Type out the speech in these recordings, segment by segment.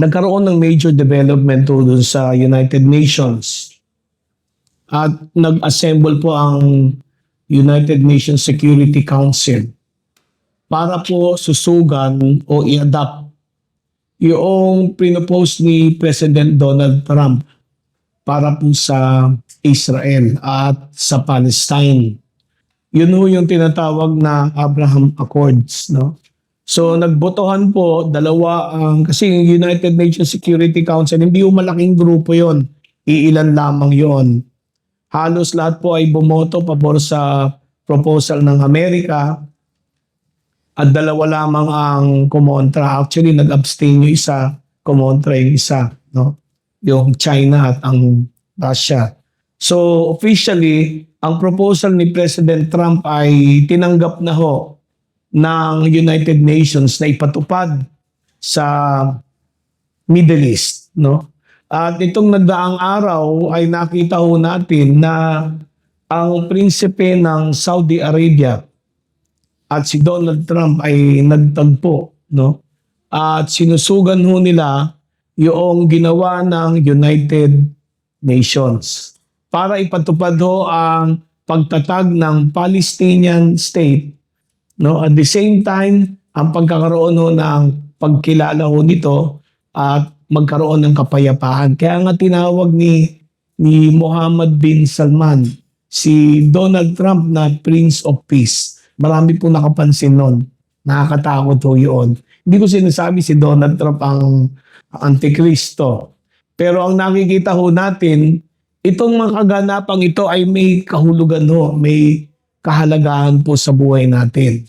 nagkaroon ng major development to dun sa United Nations. At nag-assemble po ang United Nations Security Council para po susugan o i-adapt yung pinopose ni President Donald Trump para po sa Israel at sa Palestine. Yun ho yung tinatawag na Abraham Accords, no? So nagbotohan po dalawa kasi yung United Nations Security Council, hindi yung malaking grupo yon, iilan lamang yon. Halos lahat po ay bumoto pabor sa proposal ng Amerika at dalawa lamang ang kumontra. Actually nag-abstain yung isa, kumontra yung isa, no? Yung China at ang Russia. So officially, ang proposal ni President Trump ay tinanggap na ho ng United Nations na ipatupad sa Middle East, no? At itong nagdaang araw ay nakita ho natin na ang prinsipe ng Saudi Arabia at si Donald Trump ay nagtagpo, no? At sinusugan ho nila yung ginawa ng United Nations para ipatupad ho ang pagtatag ng Palestinian State, no? At the same time, ang pagkakaroon ho ng pagkilala ho nito at magkaroon ng kapayapaan. Kaya nga tinawag ni Mohammed bin Salman si Donald Trump na Prince of Peace. Marami po nakapansin nun. Nakakatakot ho yun. Hindi ko sinasabi si Donald Trump ang Antikristo. Pero ang nakikita ho natin, itong mga kaganapang ito ay may kahulugan ho, may kahalagahan po sa buhay natin.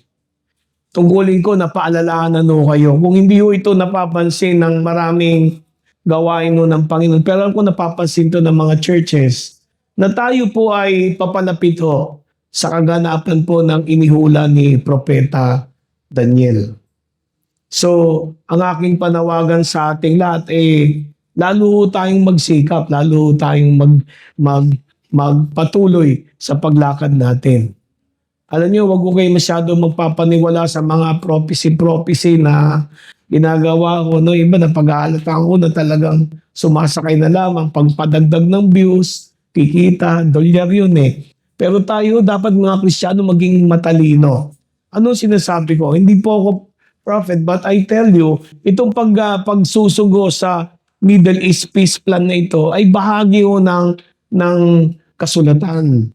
Tungkulin ko, napaalalahanan ho kayo. Kung hindi ho ito napapansin ng maraming gawain ho ng Panginoon, pero kung napapansin ito ng mga churches, na tayo po ay papalapit ho sa kaganapan po ng inihula ni Propeta Daniel. So, ang aking panawagan sa ating lahat lalo tayong magsikap, lalo tayong magpatuloy sa paglakad natin. Alam niyo, wag ko kayo masyado magpapaniwala sa mga prophecy na ginagawa ko. No? Iba na pag-aalatan ko na talagang sumasakay na lamang, pagpadagdag ng views, kikita, dolyar yun eh. Pero tayo dapat mga Kristiyano maging matalino. Ano sinasabi ko? Hindi po ako prophet, but I tell you, itong pagsusugo sa Middle East Peace Plan na ito ay bahagi ho ng kasulatan.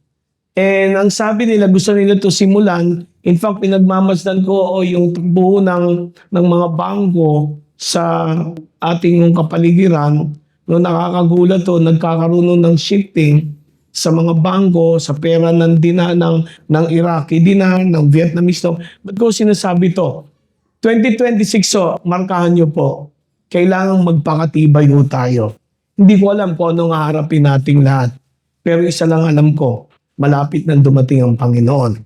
And ang sabi nila, gusto nila ito simulan. In fact, pinagmamasdan ko yung takbo ng mga bangko sa ating kapaligiran. No, nakakagulat to, nagkakaroon ng shifting sa mga bangko, sa pera ng Iraqi dinar, ng Vietnamese. Ba't ko sinasabi to? 2026, markahan nyo po. Kailangang magpakatibay ho tayo. Hindi ko alam kung anong haharapin nating lahat. Pero isa lang alam ko, malapit nang dumating ang Panginoon.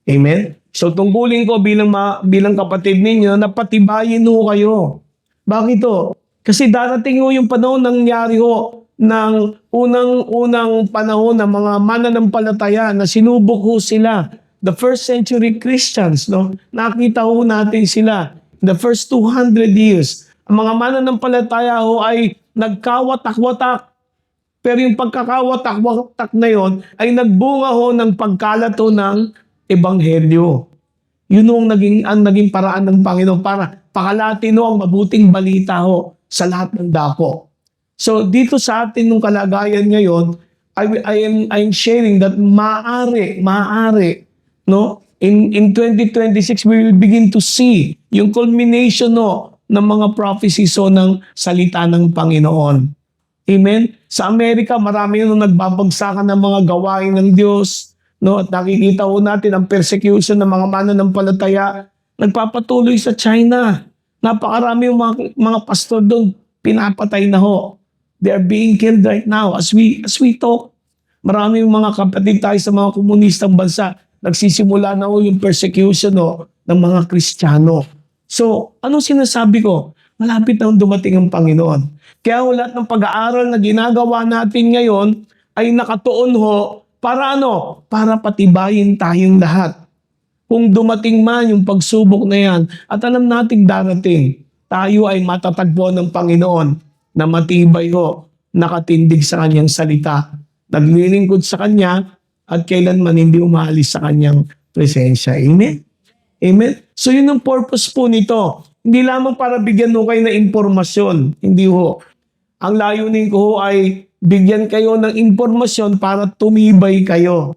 Amen? So tungkulin ko bilang kapatid ninyo, napatibayin ho kayo. Bakit to? Kasi darating ho yung panahon nangyari ho ng unang panahon ng mga mananampalataya na sinubok ho sila. The first century Christians, no? Nakita ho natin sila. The first 200 years, ang mga mananampalataya ho ay nagkawatak-watak. Pero yung pagkakawatak-watak na yon ay nagbunga ho ng pagkalat ho ng ebanghelyo. Yun ang naging paraan ng Panginoon para pakalatin ho ang mabuting balita ho sa lahat ng dako. So dito sa atin nung kalagayan ngayon, I'm sharing that maaari, no? In 2026 we will begin to see yung culmination no ng mga prophecies so ng salita ng Panginoon. Amen? Sa Amerika, marami nung nagbabagsakan ng mga gawain ng Diyos. No? At nakikita ho natin ang persecution ng mga mananampalataya. Nagpapatuloy sa China. Napakarami yung mga pastor doon, pinapatay na ho. They are being killed right now as we talk. Marami yung mga kapatid tayo sa mga komunistang bansa. Nagsisimula na ho yung persecution no, ng mga Kristiyano. So, anong sinasabi ko? Malapit na dumating ang Panginoon. Kaya lahat ng pag-aaral na ginagawa natin ngayon ay nakatuon ho para ano? Para patibayin tayong lahat. Kung dumating man yung pagsubok na yan at alam nating darating, tayo ay matatagpo ng Panginoon na matibay ho, nakatindig sa kanyang salita, naglilingkod sa kanya, at kailanman hindi umaalis sa kanyang presensya. Amen? Amen? So yun ang purpose po nito. Hindi lamang para bigyan mo kayo ng impormasyon. Hindi ho. Ang layunin ko ho ay bigyan kayo ng impormasyon para tumibay kayo.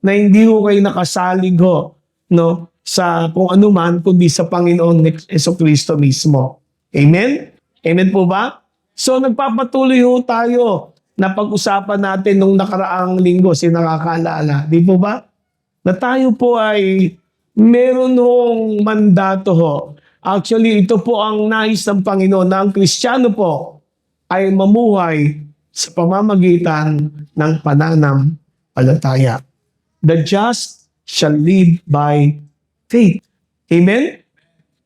Na hindi ho kayo nakasalig ho, no, sa kung ano man, kundi sa Panginoon Jesucristo mismo. Amen? Amen po ba? So nagpapatuloy ho tayo na pag-usapan natin nung nakaraang linggo, nakakaalala. Di po ba? Na tayo po ay meron hong mandato ho. Actually, ito po ang nais ng Panginoon na ang Kristiyano po ay mamuhay sa pamamagitan ng pananampalataya. The just shall live by faith. Amen?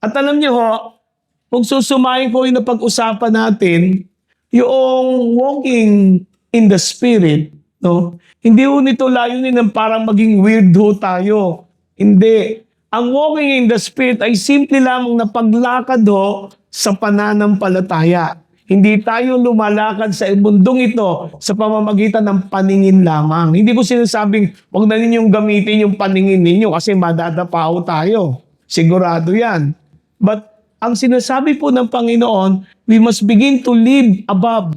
At alam niyo ho, kung susumayin ko yung napag-usapan natin, yung walking in the Spirit, no? Hindi ho nito layunin ng parang maging weird ho tayo. Hindi. Ang walking in the Spirit ay simple lamang na paglakad ho sa pananampalataya. Hindi tayo lumalakad sa mundong ito sa pamamagitan ng paningin lamang. Hindi ko sinasabing huwag na ninyong gamitin yung paningin ninyo kasi madadapa ho tayo. Sigurado yan. But ang sinasabi po ng Panginoon, we must begin to live above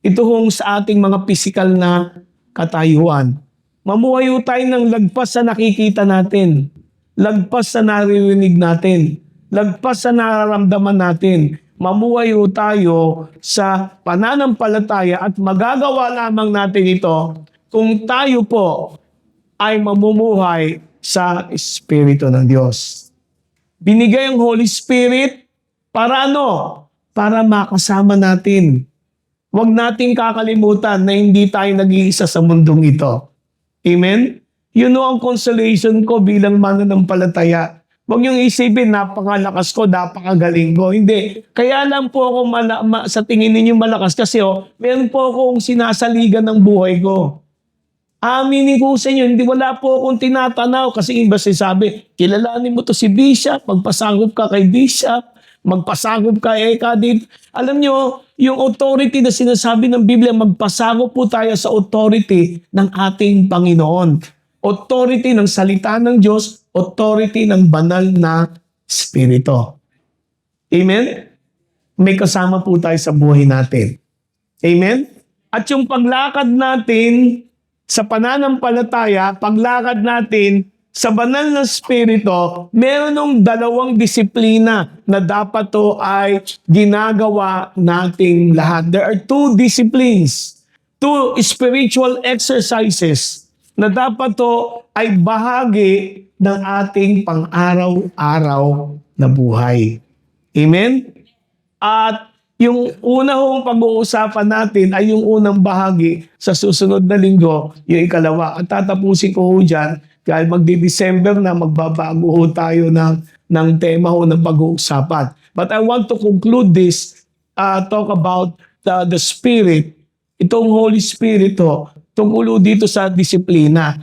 ito hong sa ating mga physical na katayuan. Mamuhay ho tayo ng lagpas sa nakikita natin. Lagpas sa naririnig natin. Lagpas sa nararamdaman natin. Mamuhay ho tayo sa pananampalataya at magagawa lamang natin ito kung tayo po ay mamumuhay sa Espiritu ng Diyos. Binigay ang Holy Spirit para ano? Para makasama natin. Huwag nating kakalimutan na hindi tayo nag-iisa sa mundong ito. Amen? Yun ang consolation ko bilang mananampalataya. Huwag niyong isipin, napakalakas ko, napakagaling ko. Hindi. Kaya lang po ako sa tingin ninyo malakas kasi meron po akong sinasaligan ng buhay ko. Aminin ko sa inyo, hindi wala po akong tinatanaw kasi iba sinasabi, kilalanin mo to si Bishop, magpasagop ka kay Bishop, magpasagop ka dito. Alam nyo, yung authority na sinasabi ng Biblia, magpasagop po tayo sa authority ng ating Panginoon. Authority ng salita ng Diyos, authority ng banal na Espiritu. Amen? May kasama po tayo sa buhay natin. Amen? At yung paglakad natin sa pananampalataya, paglakad natin sa banal na Espiritu, meron ng dalawang disiplina na dapat to ay ginagawa nating lahat. There are two disciplines, two spiritual exercises na dapat to ay bahagi ng ating pang-araw-araw na buhay. Amen? At yung una hong pag-uusapan natin ay yung unang bahagi sa susunod na linggo, yung ikalawa. At tatapusin ko ho dyan, dahil magdi-December na magbabago ho tayo ng tema ho ng pag-uusapan. But I want to conclude this, talk about the Spirit, itong Holy Spirit ho, tungkol dito sa disiplina.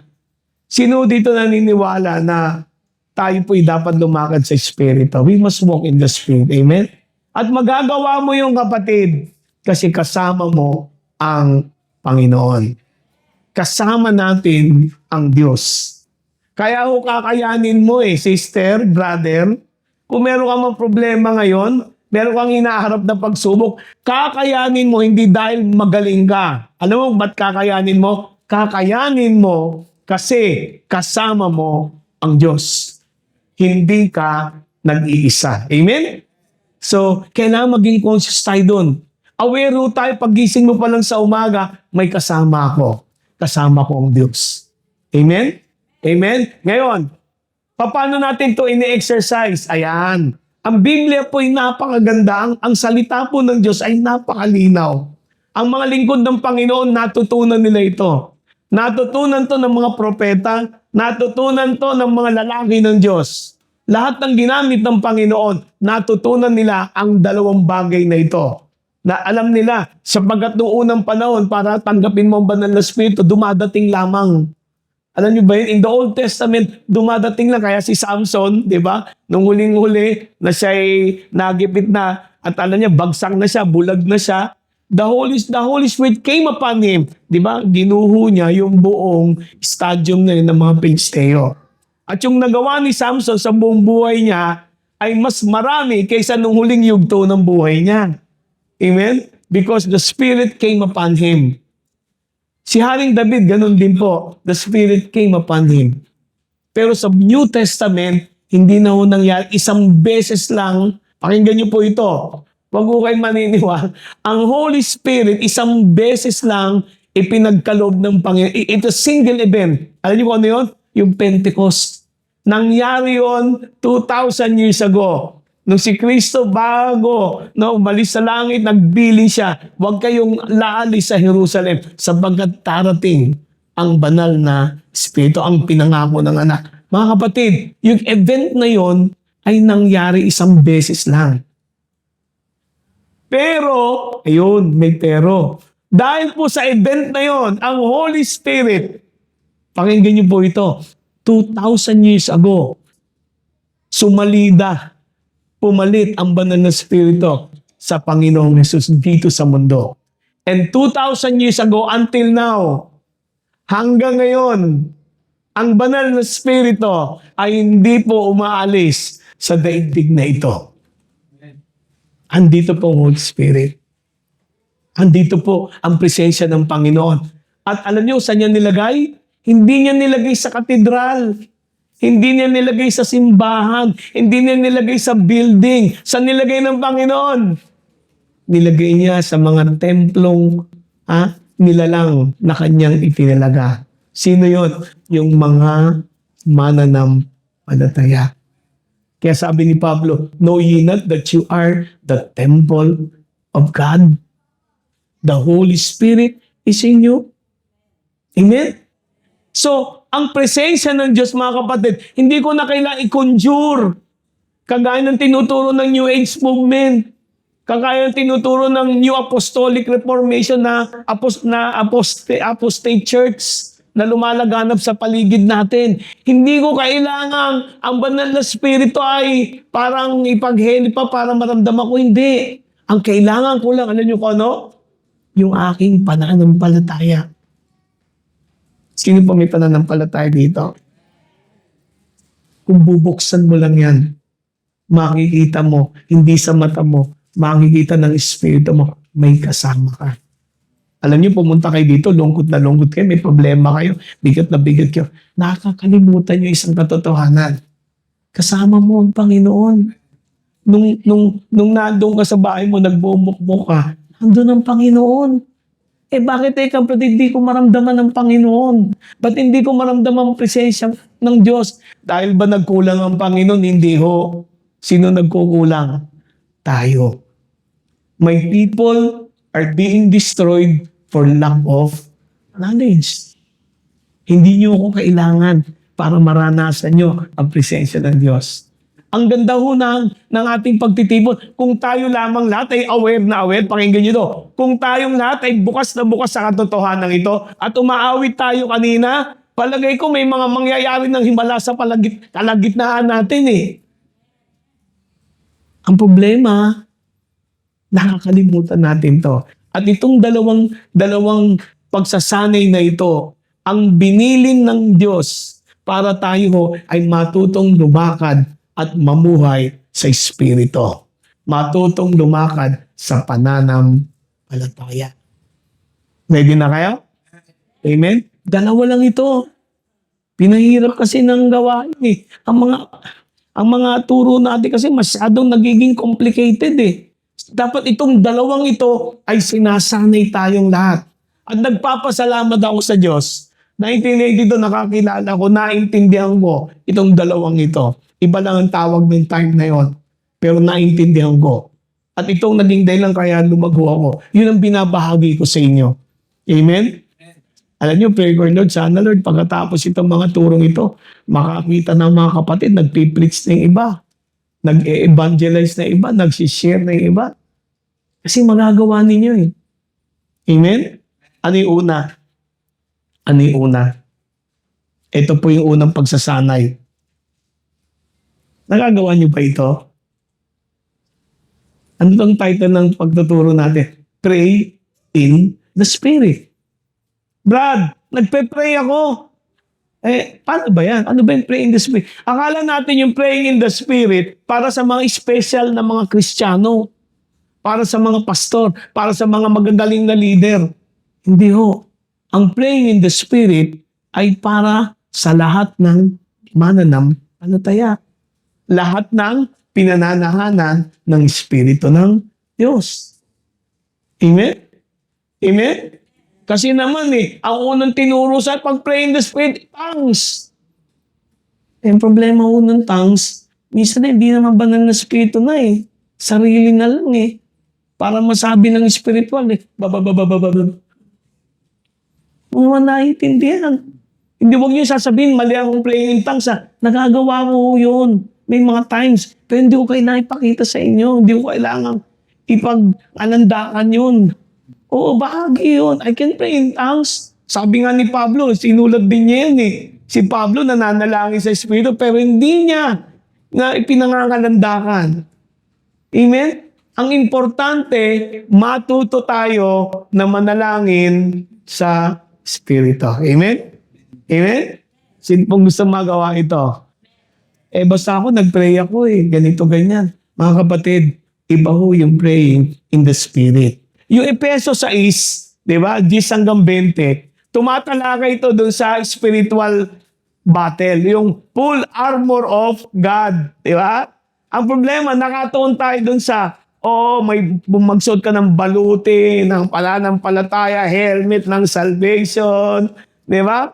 Sino dito naniniwala na tayo po'y dapat lumakad sa Espiritu? We must walk in the Spirit. Amen? At magagawa mo yung kapatid kasi kasama mo ang Panginoon. Kasama natin ang Diyos. Kaya ho kakayanin mo sister, brother. Kung meron kang mga problema ngayon, meron kang hinaharap na pagsubok, kakayanin mo hindi dahil magaling ka. Alam mo ba't kakayanin mo? Kakayanin mo kasi kasama mo ang Diyos. Hindi ka nag-iisa. Amen? So, kailangan maging conscious tayo doon. Aware ho tayo, paggising mo pa lang sa umaga, may kasama ako. Kasama ko ang Diyos. Amen? Amen? Ngayon, paano natin to ini-exercise? Ayan. Ang Biblia po ay napakaganda. Ang salita po ng Diyos ay napakalinaw. Ang mga lingkod ng Panginoon, natutunan nila ito. Natutunan to ng mga propeta, natutunan to ng mga lalaki ng Diyos. Lahat ng ginamit ng Panginoon, natutunan nila ang dalawang bagay na ito. Na alam nila, sapagkat noong unang panahon, para tanggapin mo ang banal na Espiritu, dumadating lamang. Alam niyo ba yun? In the Old Testament, dumadating lang kaya si Samson, di ba? Nung huling-huli na siya'y nagipit na at alam niya, bagsak na siya, bulag na siya. The Holy Spirit came upon him. Di ba? Ginuho niya yung buong stadium na yun ng mga Pilisteo. At yung nagawa ni Samson sa buong buhay niya ay mas marami kaysa nung huling yugto ng buhay niya. Amen? Because the Spirit came upon him. Si Haring David, ganun din po. The Spirit came upon him. Pero sa New Testament, hindi na ho nangyari. Isang beses lang, pakinggan niyo po ito. Huwag ko kayo maniniwala. Ang Holy Spirit, isang beses lang ipinagkaloob ng Panginoon. It's a single event. Alam niyo kung ano yun? Yung Pentecost. Nangyari yun 2,000 years ago. Nung si Kristo bago umalis sa langit, nagbilin siya, huwag kayong laalis sa Jerusalem sapagkat darating ang banal na Espiritu, ang pinangako ng anak. Mga kapatid, yung event na yon ay nangyari isang beses lang. Pero, ayun, may pero. Dahil po sa event na yon, ang Holy Spirit, pakinggan niyo po ito, 2,000 years ago, pumalit ang banal na Espiritu sa Panginoong Hesus dito sa mundo. And 2,000 years ago until now, hanggang ngayon, ang banal na Espiritu ay hindi po umaalis sa daigdig na ito. Andito po ang Holy Spirit. Andito po ang presensya ng Panginoon. At alam niyo, saan niya nilagay? Hindi niya nilagay sa katedral. Hindi niya nilagay sa simbahan. Hindi niya nilagay sa building. Saan nilagay ng Panginoon? Nilagay niya sa mga templong nilalang na kanyang itinalaga. Sino yon? Yung mga mananampalataya. Kaya sabi ni Pablo, know ye not that you are the temple of God? The Holy Spirit is in you. Amen? So, ang presensya ng Diyos, mga kapatid, hindi ko na kailangan i-conjure. Kagaya ng tinuturo ng New Age movement. Kagaya ng tinuturo ng New Apostolic Reformation na apostate church na lumalaganap sa paligid natin. Hindi ko kailangan ang banal na Espiritu ay parang ipagheli pa para maramdaman ko. Hindi. Ang kailangan ko lang, alam niyo kung ano? Yung aking pananampalataya. Sino pa may pananampalataya dito? Kung bubuksan mo lang yan, makikita mo, hindi sa mata mo, makikita ng Espiritu mo, may kasama ka. Alam niyo, pumunta kayo dito, lungkot na lungkot kayo, may problema kayo, bigat na bigat kayo. Nakakalimutan niyo isang katotohanan. Kasama mo ang Panginoon. Nung nandun ka sa bahay mo, nagbumukmuk ka, nandun ang Panginoon. Bakit kapatid, hindi ko maramdaman ng Panginoon? Ba't hindi ko maramdaman ang presensya ng Diyos? Dahil ba nagkulang ang Panginoon? Hindi ho. Sino nagkukulang? Tayo. My people are being destroyed for lack of knowledge. Hindi nyo ako kailangan para maranasan nyo ang presensya ng Diyos. Ang ganda ho ng ating pagtitipon. Kung tayo lamang lahat ay aware na aware, pakinggan nyo to. Kung tayong lahat ay bukas na bukas sa katotohanan ito at umaawit tayo kanina, palagay ko may mga mangyayari ng himala sa kalagitnaan natin eh. Ang problema, nakakalimutan natin to. At itong dalawang pagsasanay na ito, ang binilin ng Diyos para tayo ay matutong lumakad at mamuhay sa Espiritu. Matutong lumakad sa pananampalataya. Ready na kayo? Amen? Dalawa lang ito. Pinahirap kasi ng gawain eh. Ang mga turo natin kasi masyadong nagiging complicated eh. Dapat itong dalawang ito ay sinasanay tayong lahat. At nagpapasalamat ako sa Diyos. 1982 nakakilala ko, naintindihan ko itong dalawang ito. Iba lang ang tawag ng time na yon. Pero naintindihan ko. At itong naging dahilan kaya lumago ako. Yun ang binabahagi ko sa inyo. Amen? Alam niyo, pray ko, Lord, sana Lord, pagkatapos itong mga turong ito, makakita ng mga kapatid, nagpipreach na yung iba. Nag-evangelize na iba, nagsishare na yung iba. Kasi magagawa ninyo eh. Amen? Ano yung una? Ito po yung unang pagsasanay. Nagagawa niyo ba ito? Ano bang title ng pagtuturo natin? Pray in the Spirit. Brad, nagpe-pray ako. Paano ba yan? Ano ba yung pray in the Spirit? Akala natin yung praying in the Spirit para sa mga special na mga Kristiyano, para sa mga pastor, para sa mga magagaling na leader. Hindi ho. Ang praying in the Spirit ay para sa lahat ng mananampalataya. Lahat ng pinananahanan ng Espiritu ng Diyos. Amen? Amen? Kasi naman ang unang tinuro sa pag-pray in the Spirit, tongues. Yung problema ho ng tongues, minsan hindi naman banal na Espiritu na sarili na lang para masabi ng spiritual babababababab. Mga naiintindihan. Hindi wag niyo sasabihin, mali akong praying in tongues Nagagawa ko yun. May mga times. Pero hindi ko kailangan ipakita sa inyo. Hindi ko kailangan ipag-alandakan yun. Oo, bahagi yun. I can pray in tongues. Sabi nga ni Pablo, sinulat din niya yan Si Pablo nananalangin sa Espiritu pero hindi niya na ipinangangalandakan. Amen? Ang importante, matuto tayo na manalangin sa Espiritu. Amen? Amen? Sino pong gusto magawa ito? Basta ako, nag-pray ako ganito, ganyan. Mga kapatid, iba ho yung praying in the Spirit. Yung Efeso 6, di ba, 10 hanggang 20, tumatalakay ito dun sa spiritual battle, yung full armor of God, di ba? Ang problema, nakatuon tayo dun sa, may bumagsuot ka ng baluti, ng pananampalataya, helmet ng salvation, di ba?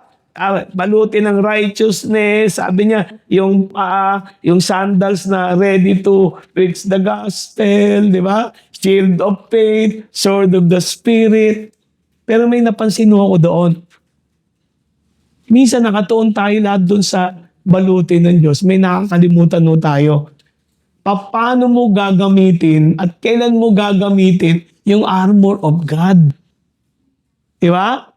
Baluti ng righteousness, sabi niya, yung sandals na ready to preach the gospel, di ba? Shield of faith, sword of the Spirit. Pero may napansin ako doon. Minsan nakatuon tayo lahat doon sa baluti ng Diyos. May nakakalimutan tayo. Paano mo gagamitin at kailan mo gagamitin yung armor of God? Di ba?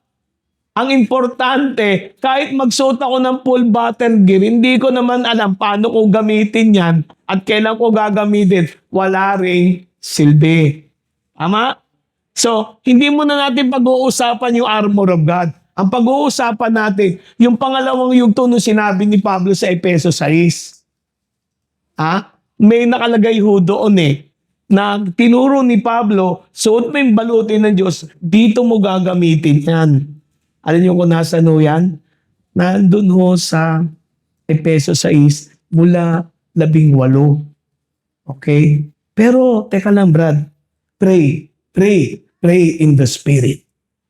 Ang importante, kahit magsuot ako ng full battle gear, hindi ko naman alam paano ko gamitin yan at kailan ko gagamitin. Wala ring silbi. Tama? So, hindi muna natin pag-uusapan yung armor of God. Ang pag-uusapan natin, yung pangalawang yugto nung sinabi ni Pablo sa Efeso 6. May nakalagay ho doon na tinuro ni Pablo, suot mo yung baluti ng Diyos, dito mo gagamitin yan. Alam niyo kung nasaan ho yan? Nandun ho sa Efeso 6 mula 18. Okay? Pero, teka lang Brad, pray in the Spirit.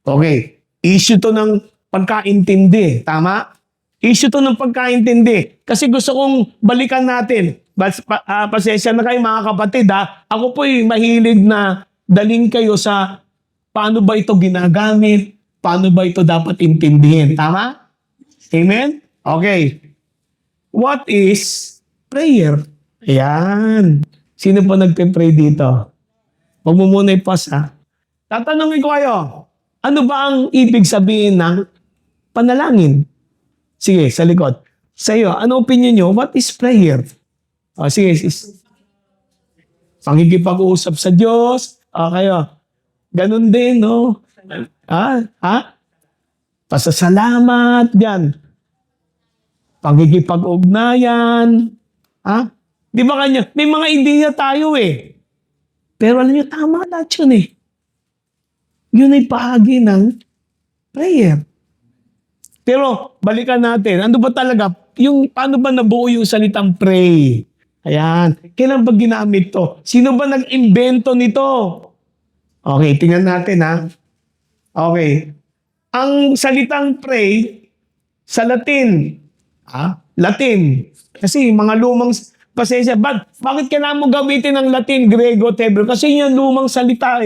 Okay. Issue to ng pagkaintindi. Tama? Issue to ng pagkaintindi. Kasi gusto kong balikan natin. Pasensya na kayo mga kapatid Ako po'y mahilig na daling kayo sa paano ba ito ginagamit, paano ba ito dapat intindihin. Tama? Amen? Okay. What is prayer? Ayan. Sino po nagpe-pray dito? Huwag mo muna i-pause Tatanungin ko kayo, ano ba ang ibig sabihin ng panalangin? Sige, sa likod. Sa iyo, ano opinion nyo? What is prayer? Sige. Pangigipag-uusap sa Diyos. Kayo. Ganun din, no? Pasasalamat, yan. Pangigipag-ugnayan. Di ba kanya? May mga ideya tayo Pero alam niyo, tama lahat yun Yun ay bahagi ng prayer. Pero, balikan natin. Ano ba talaga? Paano ba nabuo yung salitang pray? Ayan. Kailan ba ginamit to? Sino ba nag-invento nito? Okay, tingnan natin Okay. Ang salitang pray sa Latin. Latin. Kasi mga lumang pasensya. Bakit kailangan mo gamitin ng Latin, Grego, Hebrew? Kasi yun lumang salita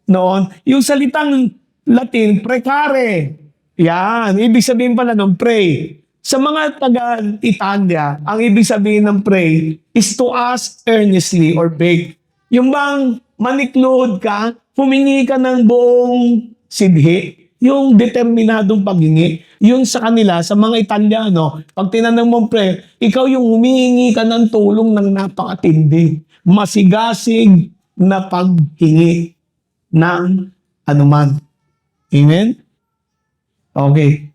Noon, yung salitang Latin, precare. Yan. Ibig sabihin pala ng pray. Sa mga taga-Italia, ang ibig sabihin ng pray is to ask earnestly or beg. Yung bang maniklood ka, humingi ka ng buong sidhi, Yung determinadong paghingi. Yung sa kanila, sa mga Italiano, pag tinanong mong prayer, ikaw yung humihingi ka ng tulong ng napakatindi. Masigasig na paghingi ng anuman. Amen? Okay.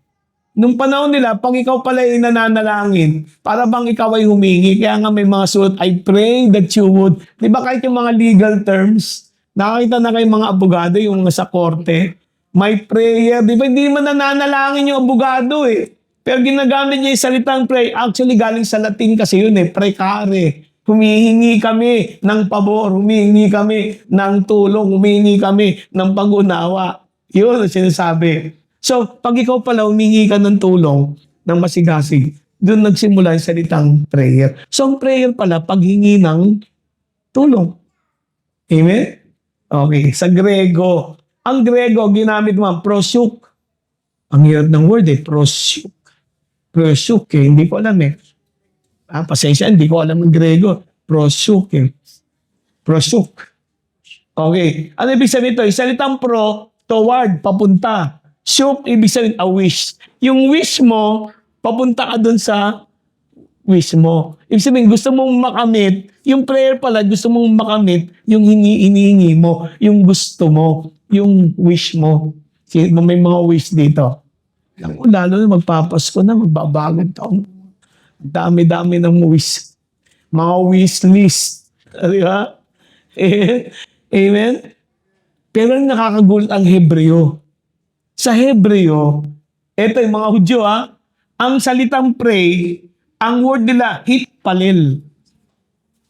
Nung panahon nila, pag ikaw pala ay nananalangin, para bang ikaw ay humingi. Kaya nga may mga sulat, I pray that you would. Di ba kahit yung mga legal terms, nakakita na kayo mga abogado, yung sa korte, may prayer. Di ba hindi man nananalangin yung abogado eh. Pero ginagamit niya yung salitang pray. Actually, galing sa Latin kasi yun eh, precare. Humihingi kami ng pabor, humihingi kami ng tulong, humihingi kami ng pag-unawa. Yun ang sinasabi. So, pag ikaw pala humingi ka ng tulong ng masigasig, doon nagsimula yung salitang prayer. So, ang prayer pala, paghingi ng tulong. Amen? Okay, sa Grego. Ang Grego, ginamit mo, prosyuk. Ang hirap ng word eh, prosyuk. Prosyuk eh, hindi ko alam eh. Pasensya, hindi ko alam ang Grego. Prosyuk eh. Prosyuk. Okay, ano ibig sabihin ito? Salitang pro, toward, papunta. Syuk, ibig sabihin, a wish. Yung wish mo, papunta ka dun sa wish mo. Ibig sabihin, gusto mong makamit, yung prayer pala, gusto mong makamit, yung hinihingi mo, yung gusto mo, yung wish mo. May mga wish dito. Lalo na magpapasko na, magbabagod taon. Dami-dami ng wish. Mga wish list. Di ba? Amen? Pero nakakagulat ang Hebreo. Sa Hebreo, eto yung mga Hudyo ang salitang pray, ang word nila, hitpalel.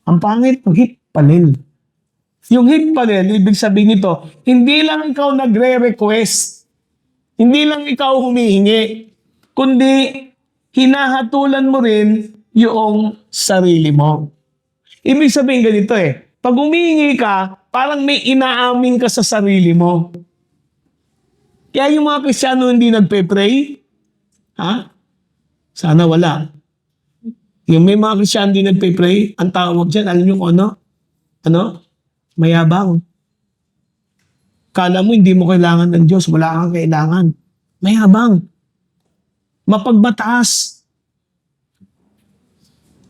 Ang pangit, hitpalel. Yung hitpalel, ibig sabihin nito, hindi lang ikaw nagre-request, hindi lang ikaw humihingi, kundi hinahatulan mo rin yung sarili mo. Ibig sabihin ganito pag humihingi ka, parang may inaamin ka sa sarili mo. Kaya yung mga Kristiyano hindi nagpe-pray, sana wala. Yung may mga Kristiyano hindi nagpe-pray, ang tawag dyan, alam nyo kung ano? Ano? Mayabang. Kala mo hindi mo kailangan ng Diyos, wala kang kailangan. Mayabang. Mapagmataas.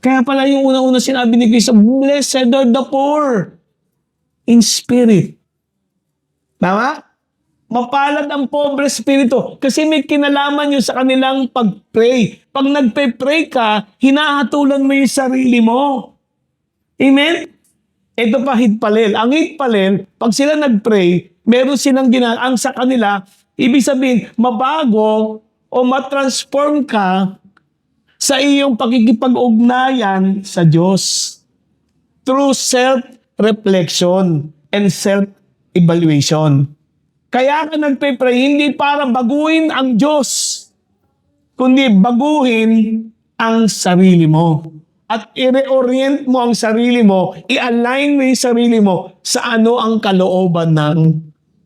Kaya pala yung unang-una sinabi ni Cristo, blessed are the poor in spirit. Tama? Mapalad ang pobre spirito kasi may kinalaman yun sa kanilang pag-pray. Pag nagpe-pray ka, hinahatulan mo yung sarili mo. Amen? Ito pa hitpalel. Ang hitpalel, pag sila nag-pray, meron silang ang sa kanila, ibig sabihin, mabago o matransform ka sa iyong pakikipag-ugnayan sa Diyos through self-reflection and self-evaluation. Kaya ka nagpe-pray, hindi para baguhin ang Diyos, kundi baguhin ang sarili mo. At i-reorient mo ang sarili mo, i-align mo yung sarili mo sa ano ang kalooban ng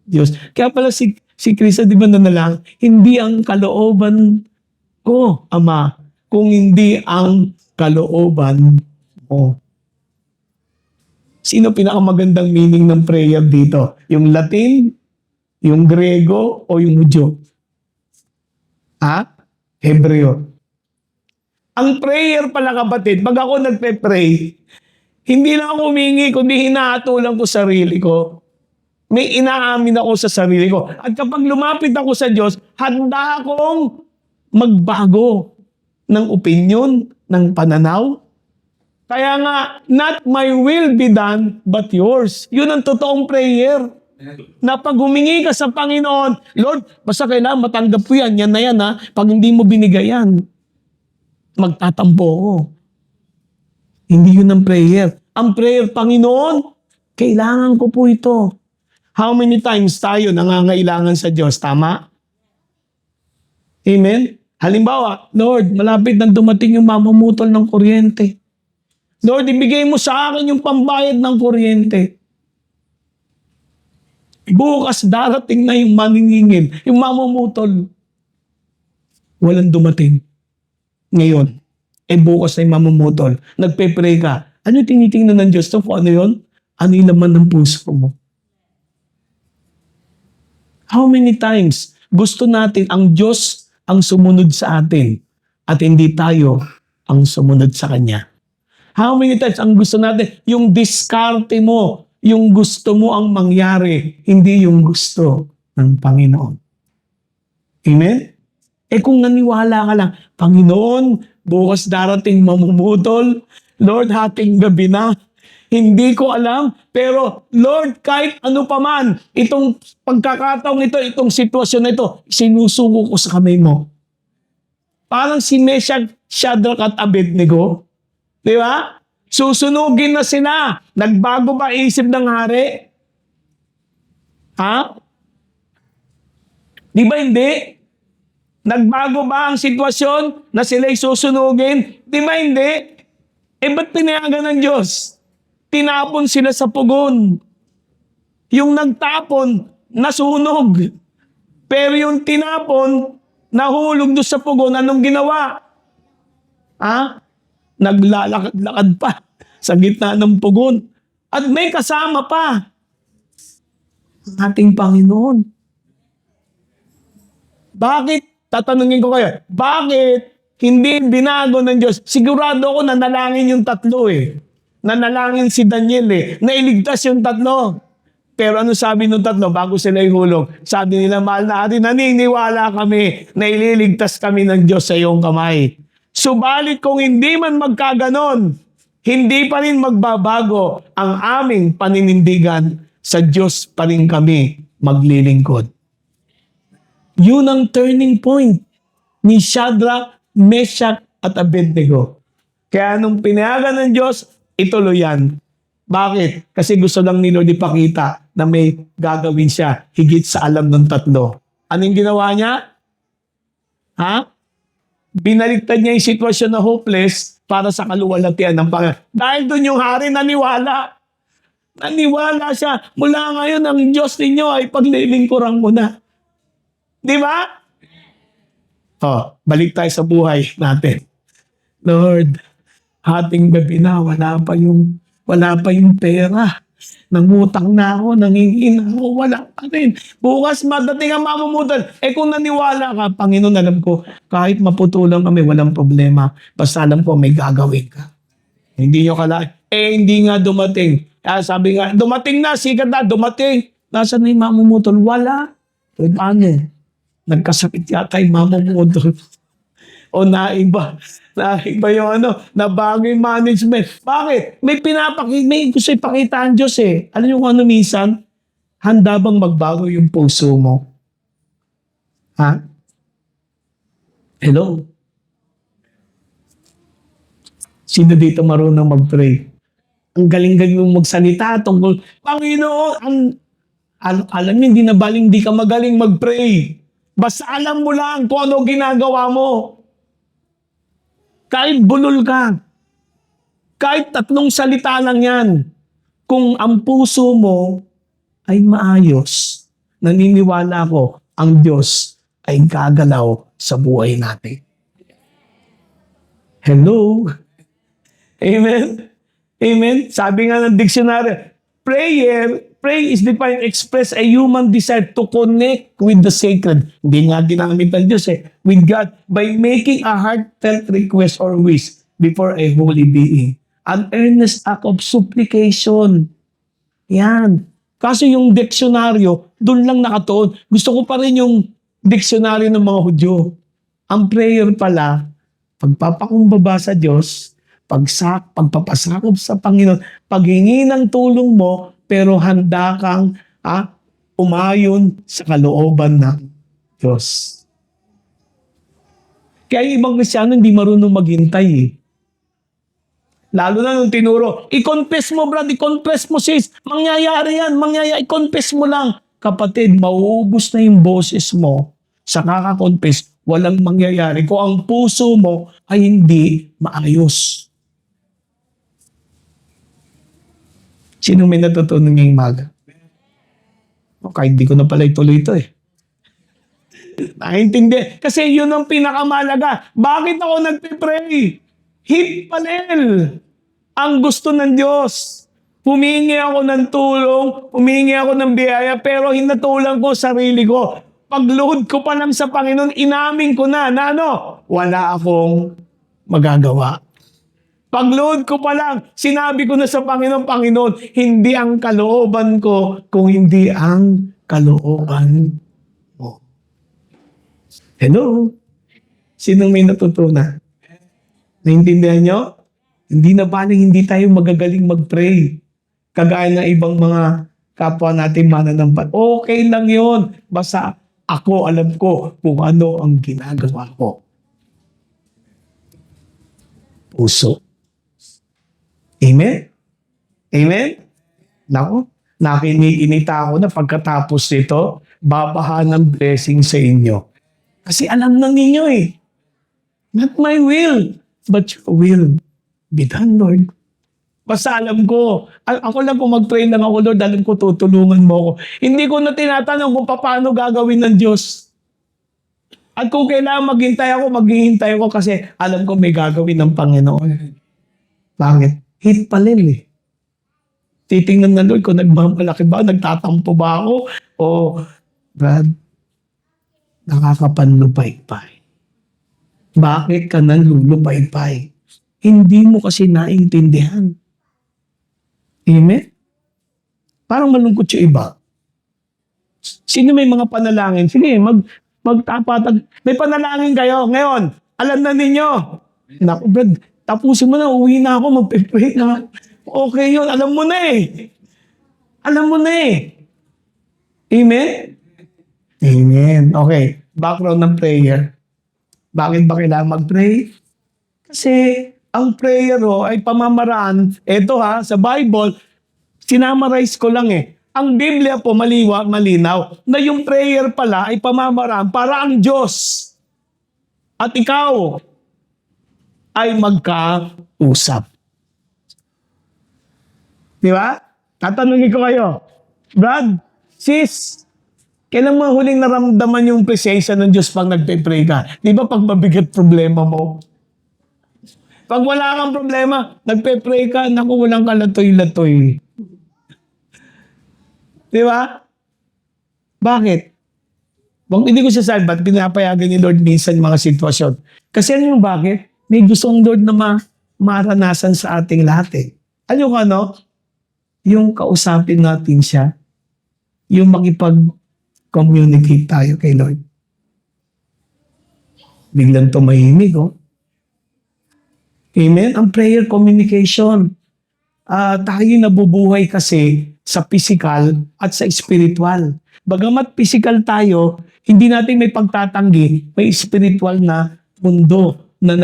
Diyos. Kaya pala si Krista, di ba nanalang, hindi ang kalooban ko, Ama, kung hindi ang kalooban mo. Sino pinakamagandang meaning ng prayer dito? Yung Latin, yung Grego, o yung Hudyo? Hebreo. Ang prayer pala kapatid, pag ako nagpe-pray, hindi lang ako humingi, kundi hinahatulan ko sarili ko. May inaamin ako sa sarili ko. At kapag lumapit ako sa Diyos, handa akong magbago ng opinion, ng pananaw. Kaya nga, not my will be done, but yours. Yun ang totoong prayer. Na pag humingi ka sa Panginoon, Lord, basta kailangan matanggap ko yan, yan na yan Pag hindi mo binigay yan, magtatampo ko. Hindi yun ang prayer. Ang prayer, Panginoon, kailangan ko po ito. How many times tayo nangangailangan sa Diyos? Tama? Amen? Halimbawa, Lord, malapit na dumating yung mamumutol ng kuryente. Lord, ibigay mo sa akin yung pambayad ng kuryente. Bukas darating na yung maningingil, yung mamumutol. Walang dumating. Ngayon, bukas na yung mamumutol. Nagpe-pray ka. Ano tinitingnan ng Diyos? So, ano yun? Ano yung laman ng puso mo? How many times Gusto natin ang Diyos ang sumunod sa atin at hindi tayo ang sumunod sa Kanya. How many times ang gusto natin? Yung diskarte mo, yung gusto mo ang mangyari, hindi yung gusto ng Panginoon. Amen? Kung naniwala ka lang, Panginoon, bukas darating mamumutol, Lord, hating gabi na, hindi ko alam, pero Lord, kahit ano pa man, itong pagkakataong ito, itong sitwasyon na ito, sinusuko ko sa kamay mo. Parang si Meshach, Shadrach at Abednego. Di ba? Susunugin na sila. Nagbago ba isip ng hari? Ha? Di ba hindi? Nagbago ba ang sitwasyon na sila'y susunugin? Di ba hindi? Ba't pinayagan ng Diyos? Tinapon sila sa pugon. Yung nagtapon, nasunog. Pero yung tinapon, nahulog doon sa pugon, anong ginawa? Naglalakad-lakad pa sa gitna ng pugon. At may kasama pa ang ating Panginoon. Bakit? Tatanungin ko kayo, bakit hindi binago ng Diyos? Sigurado ako nanalangin yung tatlo Nanalangin si Daniel Nailigtas yung tatlo. Pero ano sabi ng tatlo bago sila ihulog? Sabi nila, mahal na atin, naniniwala kami na ililigtas kami ng Diyos sa iyong kamay. Subalit kung hindi man magkaganon, hindi pa rin magbabago ang aming paninindigan, sa Diyos pa rin kami maglilingkod. Yun ang turning point ni Shadrach, Meshach at Abednego. Kaya nung pinayagan ng Diyos, ituloy yan. Bakit? Kasi gusto lang ni Lord ipakita na may gagawin siya higit sa alam ng tatlo. Anong ginawa niya? Binaliktad niya yung sitwasyon na hopeless para sa kaluwalhatian ng Panginoon. Dahil doon yung hari naniwala. Naniwala siya. Mula ngayon, ang Diyos ninyo ay paglilingkuran mo na. Di ba? Balik tayo sa buhay natin. Lord, hating gabi na, wala pa yung pera. Nangutang na ako, nangingin ako, wala pa rin. Bukas madating ang mamumutan. Kung naniwala ka, Panginoon, alam ko, kahit maputulang kami, walang problema. Basta alam ko, may gagawin ka. Hindi nyo kalahin. Hindi nga dumating. Sabi nga, dumating na, sikat na, dumating. Nasaan na yung mamumutol? Wala. Paano? Nagkasakit yata yung mamumutol. O naiba yung nabago yung management. Bakit? May gusto ipakita ang Diyos Alam niyo kung ano minsan? Handa bang magbago yung puso mo? Hello? Sino dito marunong mag-pray? Ang galing-galing mong magsalita tungkol, Panginoon, alam niyo, hindi na baling di ka magaling mag-pray. Basta alam mo lang kung ano ginagawa mo. Kahit bulol ka, kahit 3 salita lang yan, kung ang puso mo ay maayos, naniniwala ko, ang Diyos ay gagalaw sa buhay natin. Hello? Amen? Amen? Sabi nga ng dictionary, pray is defined, express a human desire to connect with the sacred. Hindi nga ginamit ng Diyos with God by making a heartfelt request or wish before a holy being. An earnest act of supplication. Yan. Kaso yung diksyonaryo, doon lang nakatuon. Gusto ko pa rin yung diksyonaryo ng mga Hudyo. Ang prayer pala, pagpapakumbaba sa Diyos, pagpapasakop sa Panginoon, paghingi ng tulong mo, pero handa kang umayon sa kalooban ng Diyos. Kaya yung ibang Kristyano hindi marunong maghintay Lalo na nung tinuro, i-confess mo brad, i-confess mo sis, mangyayari yan, i-confess mo lang. Kapatid, mauubos na yung boses mo sa kaka-confess, walang mangyayari kung ang puso mo ay hindi maayos. Sino may natutunan ngayong maga? Kahit hindi ko na pala ituloy ito Naintindi. Kasi yun ang pinakamalaga. Bakit ako nagpipray? Hit panel. Ang gusto ng Diyos. Humingi ako ng tulong, humingi ako ng biyaya, pero hinatulang ko sarili ko. Pagluhod ko pa lang sa Panginoon, inamin ko na ano, wala akong magagawa. Pagluhod ko pa lang, sinabi ko na sa Panginoon, Panginoon, hindi ang kalooban ko, kung hindi ang kalooban mo. Hello? Sinong may natutunan? Naintindihan nyo? Hindi na baling hindi tayo magagaling mag-pray. Kagaya ng ibang mga kapwa natin mananampalataya. Okay lang yon. Basta ako alam ko kung ano ang ginagawa ko. Puso. Amen? Amen? Naku, nakiniinita ako na pagkatapos nito, babaha ng blessing sa inyo. Kasi alam na ninyo eh. Not my will, but your will be done, Lord. Basta alam ko, ako lang kung mag-pray lang ako, Lord, alam ko tutulungan mo ako. Hindi ko na tinatanong kung paano gagawin ng Diyos. At kung kailangan maghintay ako, maghihintay ako kasi alam ko may gagawin ng Panginoon. Bakit? Hit palil eh. Titingnan na Lord kung nagmamalaki ba, nagtatampo ba ako, o Brad, nakakapanlupay-pay. Bakit ka nanlulupay-pay? Hindi mo kasi naintindihan. Amen? Parang malungkot yung iba. Sino may mga panalangin? Sige, magtapatan. May panalangin kayo ngayon. Alam na ninyo. Naku, Brad, tapusin mo na, uwi na ako, magpe-pray na. Okay yun, alam mo na eh. Alam mo na eh. Amen? Amen. Okay, background ng prayer. Bakit ba kailangan mag-pray? Kasi ang prayer ay pamamaraan. Ito sa Bible, sinamarize ko lang eh. Ang Biblia po malinaw na yung prayer pala ay pamamaraan para ang Diyos at ikaw ay magkausap. Di ba? Tatanungin ko kayo, Brad, sis, kailan mo huling naramdaman yung presensya ng Diyos pag nagpe-pray ka? Di ba pag mabigat problema mo? Pag wala kang problema, nagpe-pray ka, naku, walang kalatoy-latoy. Di ba? Bakit? Hindi ko sasabi, ba't pinapayagan ni Lord minsan mga sitwasyon? Kasi ano yung bakit? May gustong Lord na maranasan sa ating lahat eh. Ano ka, no? Yung kausapin natin siya, yung makipag-communicate tayo kay Lord. Biglang tumahimik, oh. Amen? Ang prayer communication. Tayo nabubuhay kasi sa physical at sa spiritual. Bagamat physical tayo, hindi natin may pagtatanggi, may spiritual na mundo na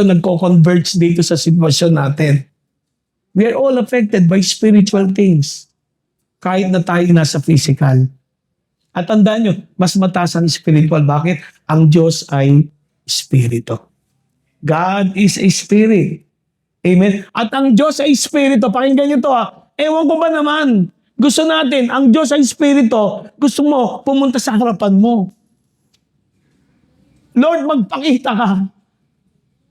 nagko-converge dito sa sitwasyon natin. We are all affected by spiritual things. Kahit na tayo nasa physical. At tandaan nyo, mas mataas ang spiritual. Bakit? Ang Diyos ay Espiritu. God is a Spirit. Amen? At ang Diyos ay Espiritu. Pakinggan nyo to Ewan ko ba naman, gusto natin, ang Diyos ay Espiritu, gusto mo, pumunta sa harapan mo. Lord, magpakita ka.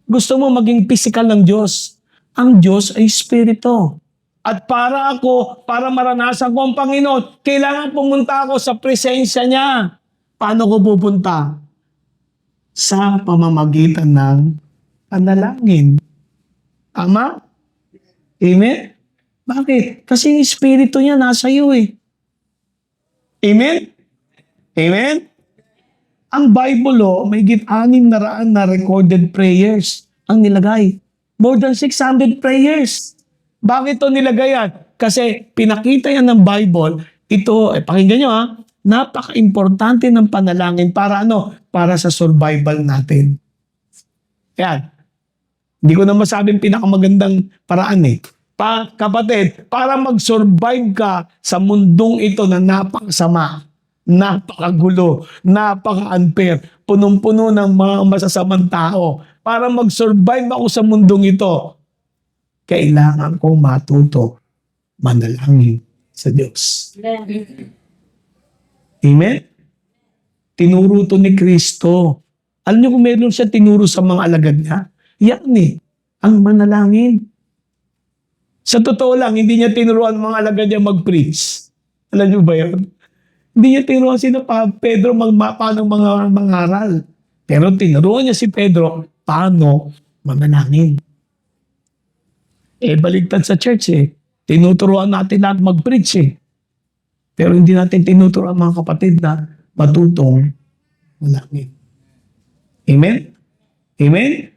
Gusto mo maging physical ng Diyos. Ang Diyos ay Espiritu. At para maranasan ko ang Panginoon, kailangan pumunta ako sa presensya niya. Paano ko pupunta? Sa pamamagitan ng panalangin. Tama? Amen? Bakit? Kasi yung Espiritu niya nasa iyo eh. Amen? Amen? Ang Bible, may 600 na recorded prayers ang nilagay. More than 600 prayers. Bakit ito nilagay yan? Kasi pinakita yan ng Bible, ito, pakinggan nyo napaka-importante ng panalangin para Para sa survival natin. Yan. Hindi ko na masabing pinakamagandang paraan eh. Kapatid, para mag-survive ka sa mundong ito na napakasama, napakagulo, napaka-unfair, punong-puno ng mga masasamang tao. Para mag-survive ako sa mundong ito, kailangan kong matuto manalangin sa Diyos. Amen? Tinuro to ni Kristo. Alam niyo kung meron siya tinuro sa mga alagad niya? Yan ang manalangin. Sa totoo lang, hindi niya tinuruan mga alagad niya mag-preach. Alam niyo ba yun? Hindi niya tinuruan sino pa Pedro paano mga mangaral. Pero tinuruan niya si Pedro paano manalangin. Baligtad sa church eh. Tinuturuan natin lahat mag-preach eh. Pero hindi natin tinuturuan mga kapatid na matutong manalangin. Amen? Amen?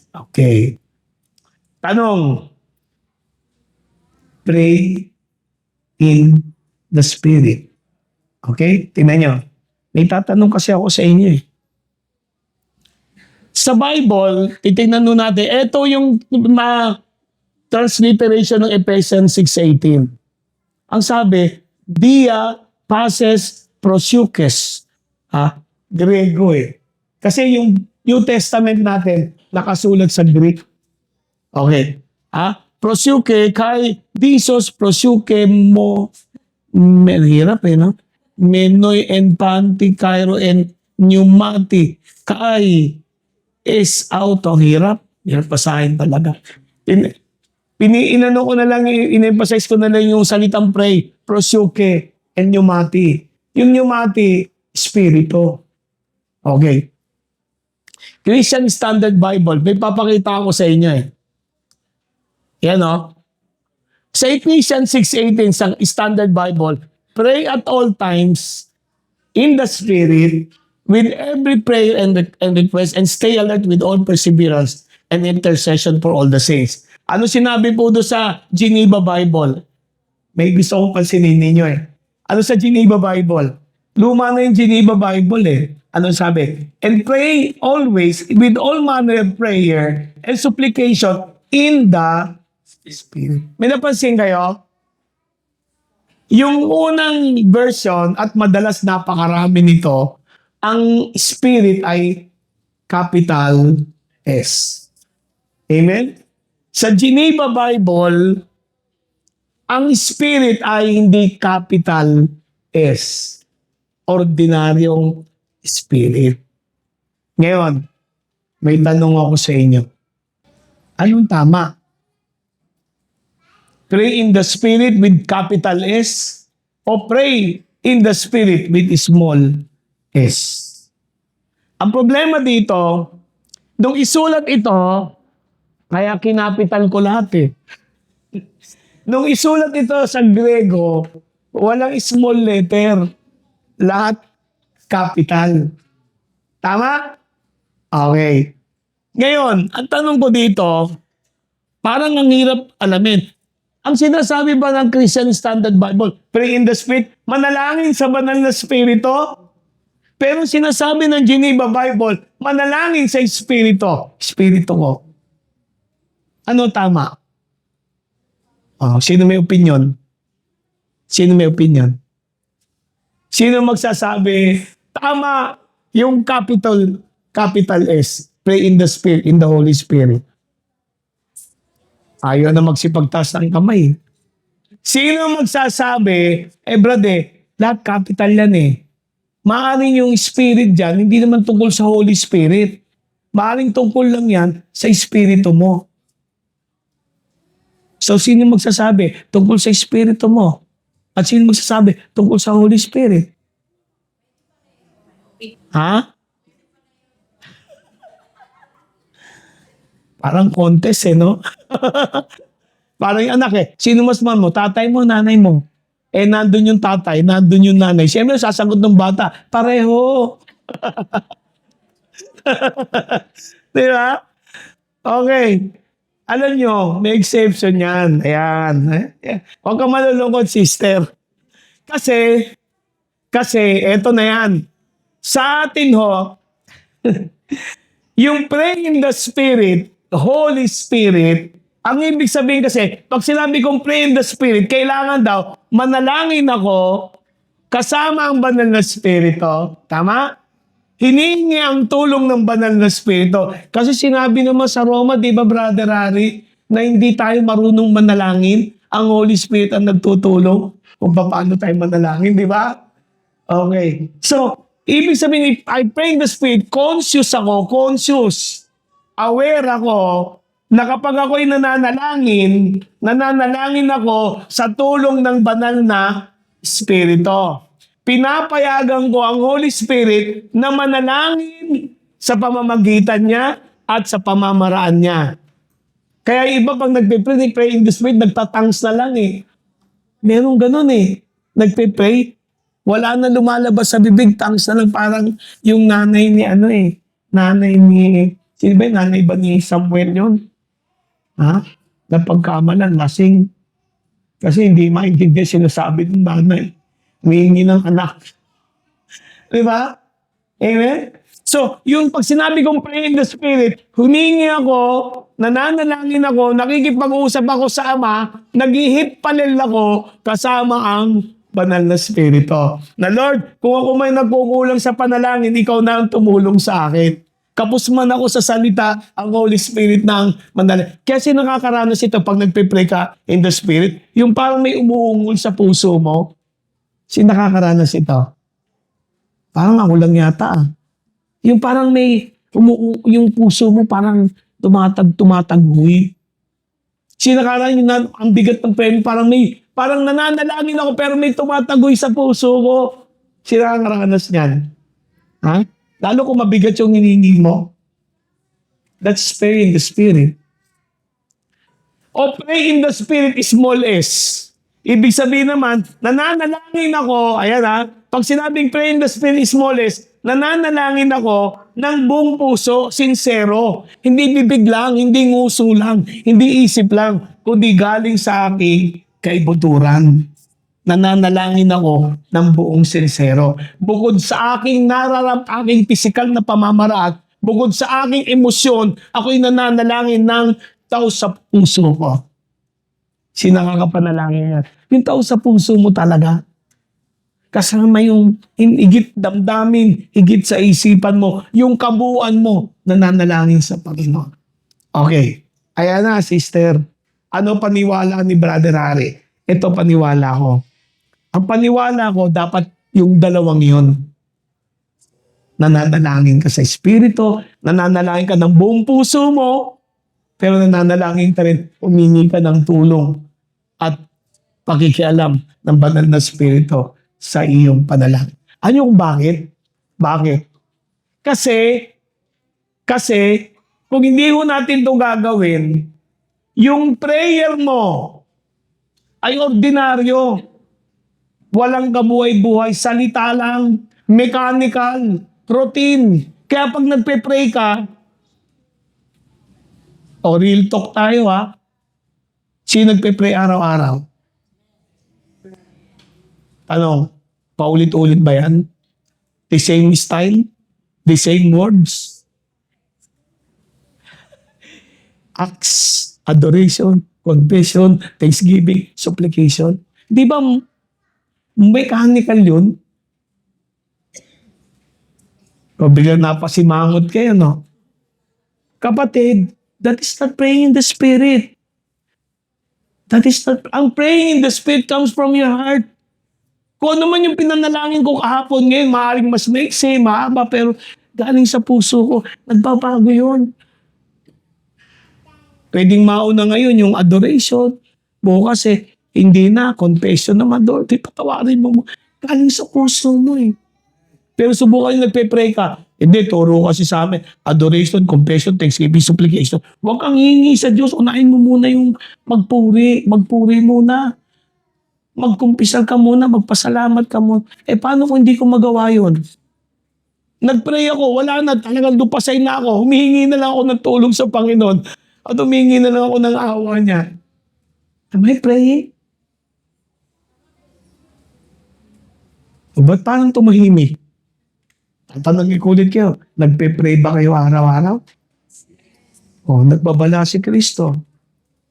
Okay. Tanong. Pray in the Spirit. Okay? Tingnan nyo. May tatanong kasi ako sa inyo eh. Sa Bible, titignan nun natin, ito yung transliteration ng Ephesians 6:18. Ang sabi, dia passes prosukes. Grego eh. Kasi yung New Testament natin, nakasulat sa Greek. Okay. Prosuke kai disos prosuke mo hirap eh, no? Menoy en panti kairo en pneumati kai is out. Ang hirap. Hirap pasahin talaga. Inano ko na lang, in-emphasize ko na lang yung salitang pray, prosuke, and pneumati. Yung pneumati, spirito. Okay. Christian Standard Bible, may papakita ako sa inyo eh. Yan o. Sa Ephesians 6:18 sa Standard Bible, pray at all times in the Spirit with every prayer and request and stay alert with all perseverance and intercession for all the saints. Ano sinabi po doon sa Geneva Bible? May gusto kong pansinin ninyo eh. Ano sa Geneva Bible? Luma na yung Geneva Bible eh. Ano sabi? And pray always with all manner of prayer and supplication in the Spirit. May napansin kayo? Yung unang version at madalas napakarami nito, ang Spirit ay capital S. Amen? Sa Geneva Bible, ang Spirit ay hindi capital S. Ordinaryong Spirit. Ngayon, may tanong ako sa inyo. Anong tama? Pray in the Spirit with capital S o pray in the Spirit with small s? Ang problema dito, nung isulat ito, kaya kinapital ko lahat eh. Nung isulat ito sa Grego, walang small letter. Lahat capital. Tama? Okay. Ngayon, ang tanong ko dito, parang ang hirap alamin. Ang sinasabi ba ng Christian Standard Bible, pray in the Spirit, manalangin sa banal na Espiritu? Pero sinasabi ng Geneva Bible, manalangin sa Espiritu. Espiritu ko. Ano tama? Sino may opinion? Sino may opinion? Sino magsasabi, tama yung capital S, pray in the Spirit, in the Holy Spirit. Ayaw na magsipagtaas ng kamay. Sino magsasabi, brother, lahat capital yan eh. Maaring yung Spirit dyan, hindi naman tungkol sa Holy Spirit. Maaring tungkol lang yan sa Espiritu mo. So, sino magsasabi tungkol sa Espiritu mo? At sino magsasabi tungkol sa Holy Spirit? Ha? Parang contest eh, no? Parang yung anak eh. Sino mas mahal mo? Tatay mo, nanay mo? Nandun yung tatay, nandun yung nanay. Siyempre, sasagot ng bata, pareho. Di ba? Okay. Alam nyo, may exception yan. Ayan. Huwag ka malulungkot, sister. Kasi, eto na yan. Sa atin ho, yung pray in the Spirit, Holy Spirit, ang ibig sabihin kasi, pag sinabi kong pray in the Spirit, kailangan daw, manalangin ako kasama ang banal na Espiritu. Tama? Hiningi ang tulong ng banal na Espiritu. Kasi sinabi naman sa Roma, di ba, Brother Harry, na hindi tayo marunong manalangin, ang Holy Spirit ang nagtutulong kung paano tayo manalangin, di ba? Okay. So, ibig sabihin, I pray in the Spirit, conscious ako, aware ako, na kapag ako'y nananalangin ako sa tulong ng banal na Espiritu. pinapayagan ko ang Holy Spirit na manalangin sa pamamagitan niya at sa pamamaraan niya. Kaya iba pag nagpe-pray, pray in the Spirit, nagtatangs na lang eh. Meron ganun eh. Nagpe-pray, wala na lumalabas sa bibig, tangs na lang parang yung nanay ni nanay ni, sino ba yun? Nanay ba ni Samuel yun? Ha? Napagkamalan, lasing. Kasi hindi maintindihan sinasabi ng nanay. Humingi ng anak. Di ba? Amen? So, yung pag sinabi kong pray in the Spirit, humingi ako, nananalangin ako, nakikipag-usap ako sa Ama, naghihip-palil ako kasama ang banal na Espiritu. Na Lord, kung ako may nagkukulang sa panalangin, ikaw na ang tumulong sa akin. Kapos man ako sa salita, ang Holy Spirit ng manalangin. Kasi nakakaranas ito pag nagpe-pray ka in the Spirit, yung parang may umuungol sa puso mo. Nakakaranas ito? Parang ako lang yata Yung parang may, yung puso mo parang tumataghoy. Sinakaran yun na, ang bigat ng prayer, parang nananalangin ako pero may tumatagoy sa puso ko. Sinakaranas niyan. Ha? Lalo kung mabigat yung hiningi mo. That's pray in the Spirit. O pray in the Spirit is small s. Ibig sabihin naman, nananalangin ako, pag sinabing pray in the Spirit is small s, nananalangin ako ng buong puso, sincero. Hindi bibig lang, hindi nguso lang, hindi isip lang, kundi galing sa aking kaibuturan. Nananalangin ako ng buong sincero. Bukod sa aking aking pisikal na pamamaraan, bukod sa aking emosyon, ako'y nananalangin ng tao sa puso ko. Nakakapanalangin yan. Yung tao sa puso mo talaga. Kasama yung higit damdamin, higit sa isipan mo, yung kabuuan mo, nananalangin sa Panginoon. Okay. Ayan na, sister. Ano paniwala ni Brother Harry? Ito paniwala ko. Ang paniwala ko, dapat yung dalawang yun. Nananalangin ka sa Espiritu, nananalangin ka ng buong puso mo, pero nananalangin ka rin, humingi ka ng tulong at pakikialam ng banal na Espiritu sa iyong panalangin. Ano kung bakit? Bakit? Kasi, kung hindi mo natin ito gagawin, yung prayer mo ay ordinaryo. Walang kabuhay-buhay, salita lang, mechanical, routine. Kaya pag nagpe-pray ka, real talk tayo Sino nagpe-pray araw-araw? Paulit-ulit ba yan? The same style? The same words? Acts, adoration, confession, thanksgiving, supplication. Di ba mechanical yun? O biglang napasimangot kayo, no? Kapatid, that is not praying in the Spirit. Ang praying in the Spirit comes from your heart. Kung ano man yung pinanalangin ko kahapon ngayon, maaaring mas maiksi, mahaba, pero galing sa puso ko, nagbabago yun. Pwedeng mauna ngayon yung adoration. Bukas hindi na, confession naman doon. Patawarin mo. Galing sa puso mo Pero subukan yung nagpe-pray ka. Hindi, turo kasi sa amin. Adoration, confession, thanksgiving, supplication. Huwag kang hihingi sa Diyos. Unahin mo muna yung magpuri. Magpuri muna. Magkumpisal ka muna. Magpasalamat ka muna. Paano kung hindi ko magawa yun? Nagpray ako. Wala na. Talagang lupasay na ako. Humihingi na lang ako ng tulong sa Panginoon. At humihingi na lang ako ng awa niya. Am I praying? O ba't parang tumahimik? Tatanungin ko ulit kayo, nagpe-pray ba kayo araw-araw? Nagbabala si Kristo.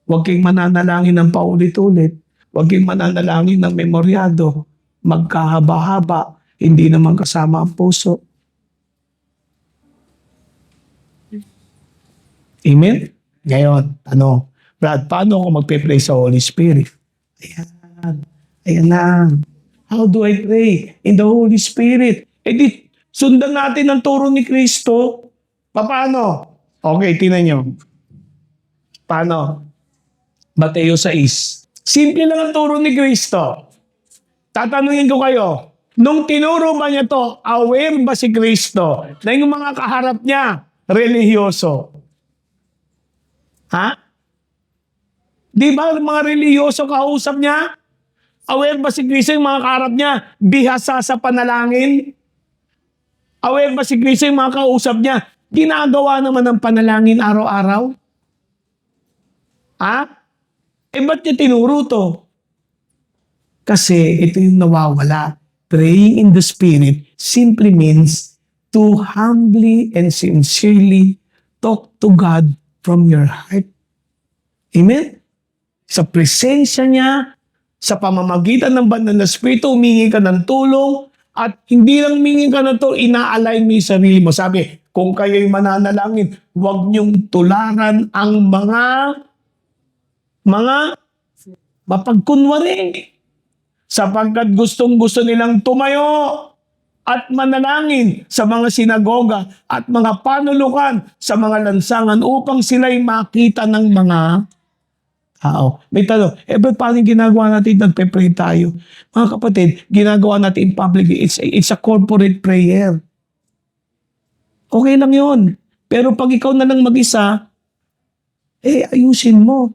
Huwag kayong mananalangin ng paulit-ulit. Huwag kayong mananalangin ng memoryado. Magkahaba-haba. Hindi naman kasama ang puso. Amen? Ngayon, Brad, paano ako magpe-pray sa Holy Spirit? Ayan na. How do I pray? In the Holy Spirit. Sundan natin ang turo ni Kristo. Paano? Okay, tingnan nyo. Paano? Mateo 6. Simple lang ang turo ni Kristo. Tatanungin ko kayo, Nung tinuro ba niya to, aware ba si Kristo na yung mga kaharap niya, relihiyoso? Ha? Di ba mga relihiyoso kausap niya? Aware ba si Kristo yung mga kaharap niya, bihasa sa panalangin? Aware ba si Kristo yung mga kausap niya, ginagawa naman ng panalangin araw-araw? Ha? Ba't niya tinuro to? Kasi ito yung nawawala. Praying in the Spirit simply means to humbly and sincerely talk to God from your heart. Amen? Sa presensya niya, sa pamamagitan ng banal na Espiritu, humingi ka ng tulong, at hindi lang humingi ka ng tulong, ina-align mo yung sarili mo. Sabi, kung kayo'y mananalangin, huwag niyong tularan ang mga mapagkunwari. Sapagkat gustong-gusto nilang tumayo at manalangin sa mga sinagoga at mga panulukan sa mga lansangan upang sila'y makita ng mga tao. May tanong, ba't paano ginagawa natin? Nagpe-pray tayo. Mga kapatid, ginagawa natin in public. It's a corporate prayer. Okay lang yun. Pero pag ikaw na lang mag-isa, ayusin mo.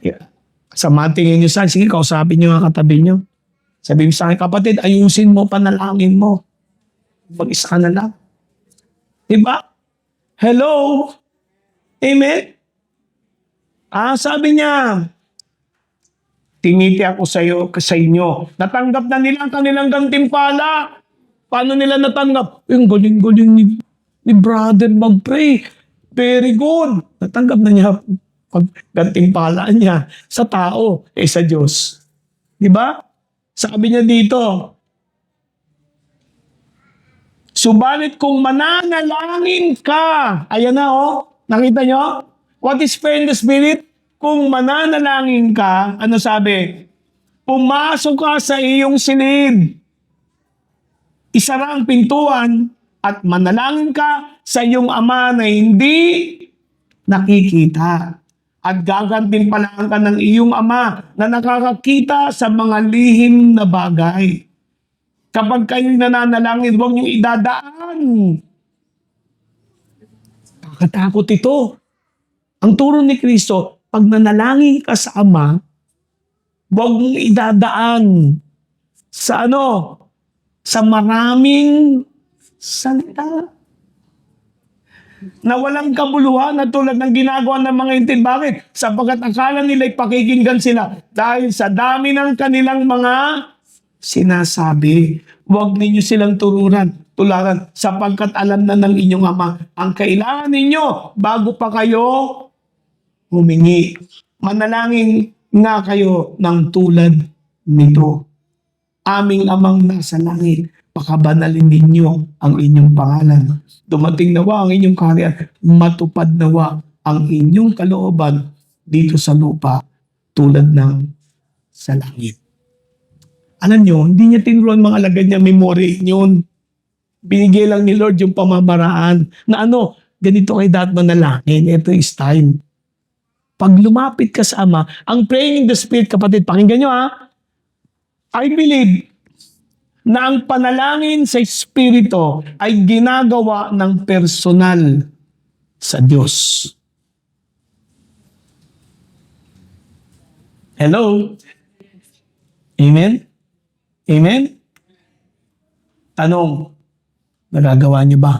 Yeah. Samatingin nyo sa sige, kausapin nyo ang katabi nyo. Sabihin mo sa akin, kapatid, ayusin mo, panalangin mo. Mag-isa ka na lang. Diba? Hello? Amen? Sabi niya, tiniti ako sa inyo. Natanggap na nila ang kanilang gantimpala. Paano nila natanggap? Yung galing-galing ni brother mag-pray. Very good. Natanggap na niya pag gantimpala niya sa tao, sa Diyos. Di ba? Sabi niya dito, subalit kung mananalangin ka, ayan na nakita nyo? What is prayer in the Spirit? Kung mananalangin ka, ano sabi? Pumasok ka sa iyong silid. Isara ang pintuan at manalangin ka sa iyong ama na hindi nakikita. At gagantimpalaan ka ng iyong ama na nakakakita sa mga lihim na bagay. Kapag kayo'y nananalangin, huwag niyong idadaan. Kakatakot ito. Ang turo ni Kristo, pag nanalangin ka sa Ama, huwag mong idadaan sa sa maraming salita na walang kabuluhan na tulad ng ginagawa ng mga intil. Bakit? Sapagkat akala nila'y pakikinggan sila dahil sa dami ng kanilang mga sinasabi. Huwag ninyo silang tularan sapagkat alam na ng inyong Ama ang kailangan ninyo bago pa kayo humingi. Manalangin nga kayo ng tulad nito. Aming Amang nasa langit, pakabanalin ninyo ang inyong pangalan. Dumating nawa ang inyong kaharian, matupad nawa ang inyong kalooban dito sa lupa tulad ng sa langit. Alam nyo, hindi niya tinuruan mga alagad niya, memory yun. Binigay lang ni Lord yung pamamaraan na ganito kayo dapat manalangin. Ito yung style. Pag lumapit ka sa Ama, ang praying in the Spirit, kapatid, pakinggan nyo I believe na ang panalangin sa Espiritu ay ginagawa ng personal sa Diyos. Hello? Amen? Amen? Tanong, nagagawa niyo ba?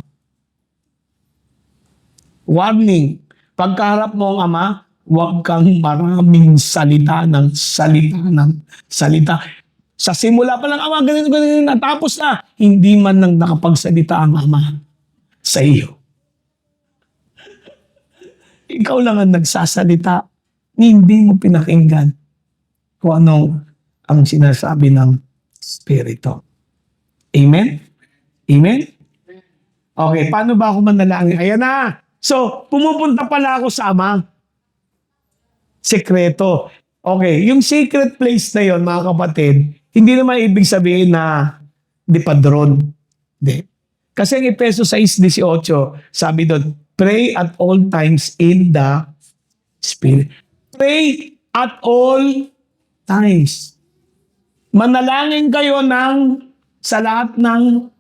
Warning, pagkaharap mo ang Ama, huwag kang maraming salita. Sa simula pa lang, Ama, ganito, natapos na. Hindi man lang nakapagsalita ang Ama sa iyo. Ikaw lang ang nagsasalita. Hindi mo pinakinggan kung anong ang sinasabi ng Espiritu. Amen? Amen? Okay, paano ba ako manalangin? Ayan na. So, pumupunta pala ako sa Ama. Sekreto. Okay, yung secret place na yon, mga kapatid, hindi naman ibig sabihin na di padron. Hindi. Kasi ang Efeso 6:18, sabi doon, pray at all times in the Spirit. Pray at all times. Manalangin kayo sa lahat ng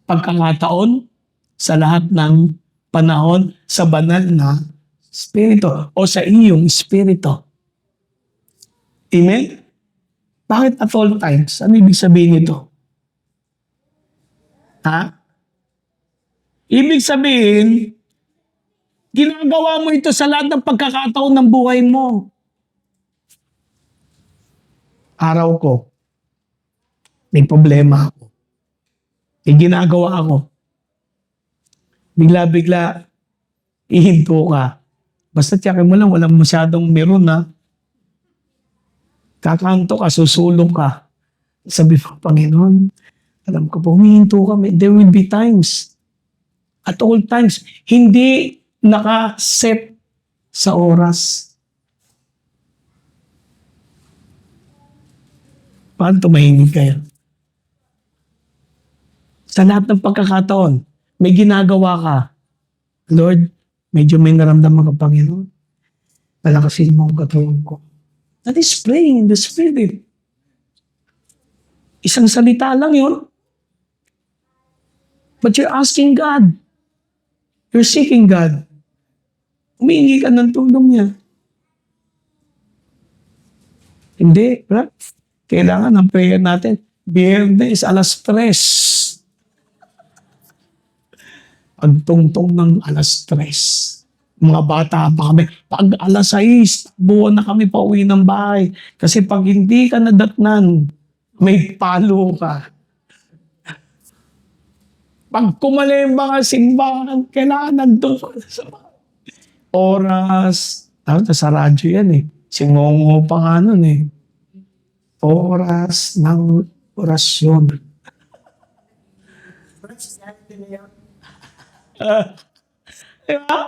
pagkakataon, sa lahat ng panahon, sa banal na Espiritu o sa iyong Espiritu. Amen? Bakit at all times? Ano ibig sabihin nito? Ha? Ibig sabihin, ginagawa mo ito sa lahat ng pagkakataon ng buhay mo. Araw ko, may problema ako. May ginagawa ako. Bigla-bigla, ihinto ka. Basta tiyakin mo lang, walang masyadong meron na. Kakanto ka, susulong ka. Sabi mo, Panginoon, alam ko po, humihinto kami. There will be times. At all times, hindi nakaset sa oras. Paano tumahimik kayo? Sa lahat ng pagkakataon, may ginagawa ka. Lord, medyo may naramdaman ka, Panginoon. Palakasin mo ang katawan ko. That is praying in the Spirit. Isang salita lang yun. But you're asking God. You're seeking God. Humihingi ka ng tulong niya. Hindi, right? Kailangan ng prayer natin. Biyernes, 3:00. Pagtungtong ng 3:00. Mga bata pa kami. Pag 6:00, buwan na kami pauwi ng bahay. Kasi pag hindi ka nadatnan, may palo ka. Pag kumalimba ka simbahan, kailangan nandun ka sa oras. Sa radyo yan eh. Singongo pa nga nun eh. Oras ng orasyon. Diba?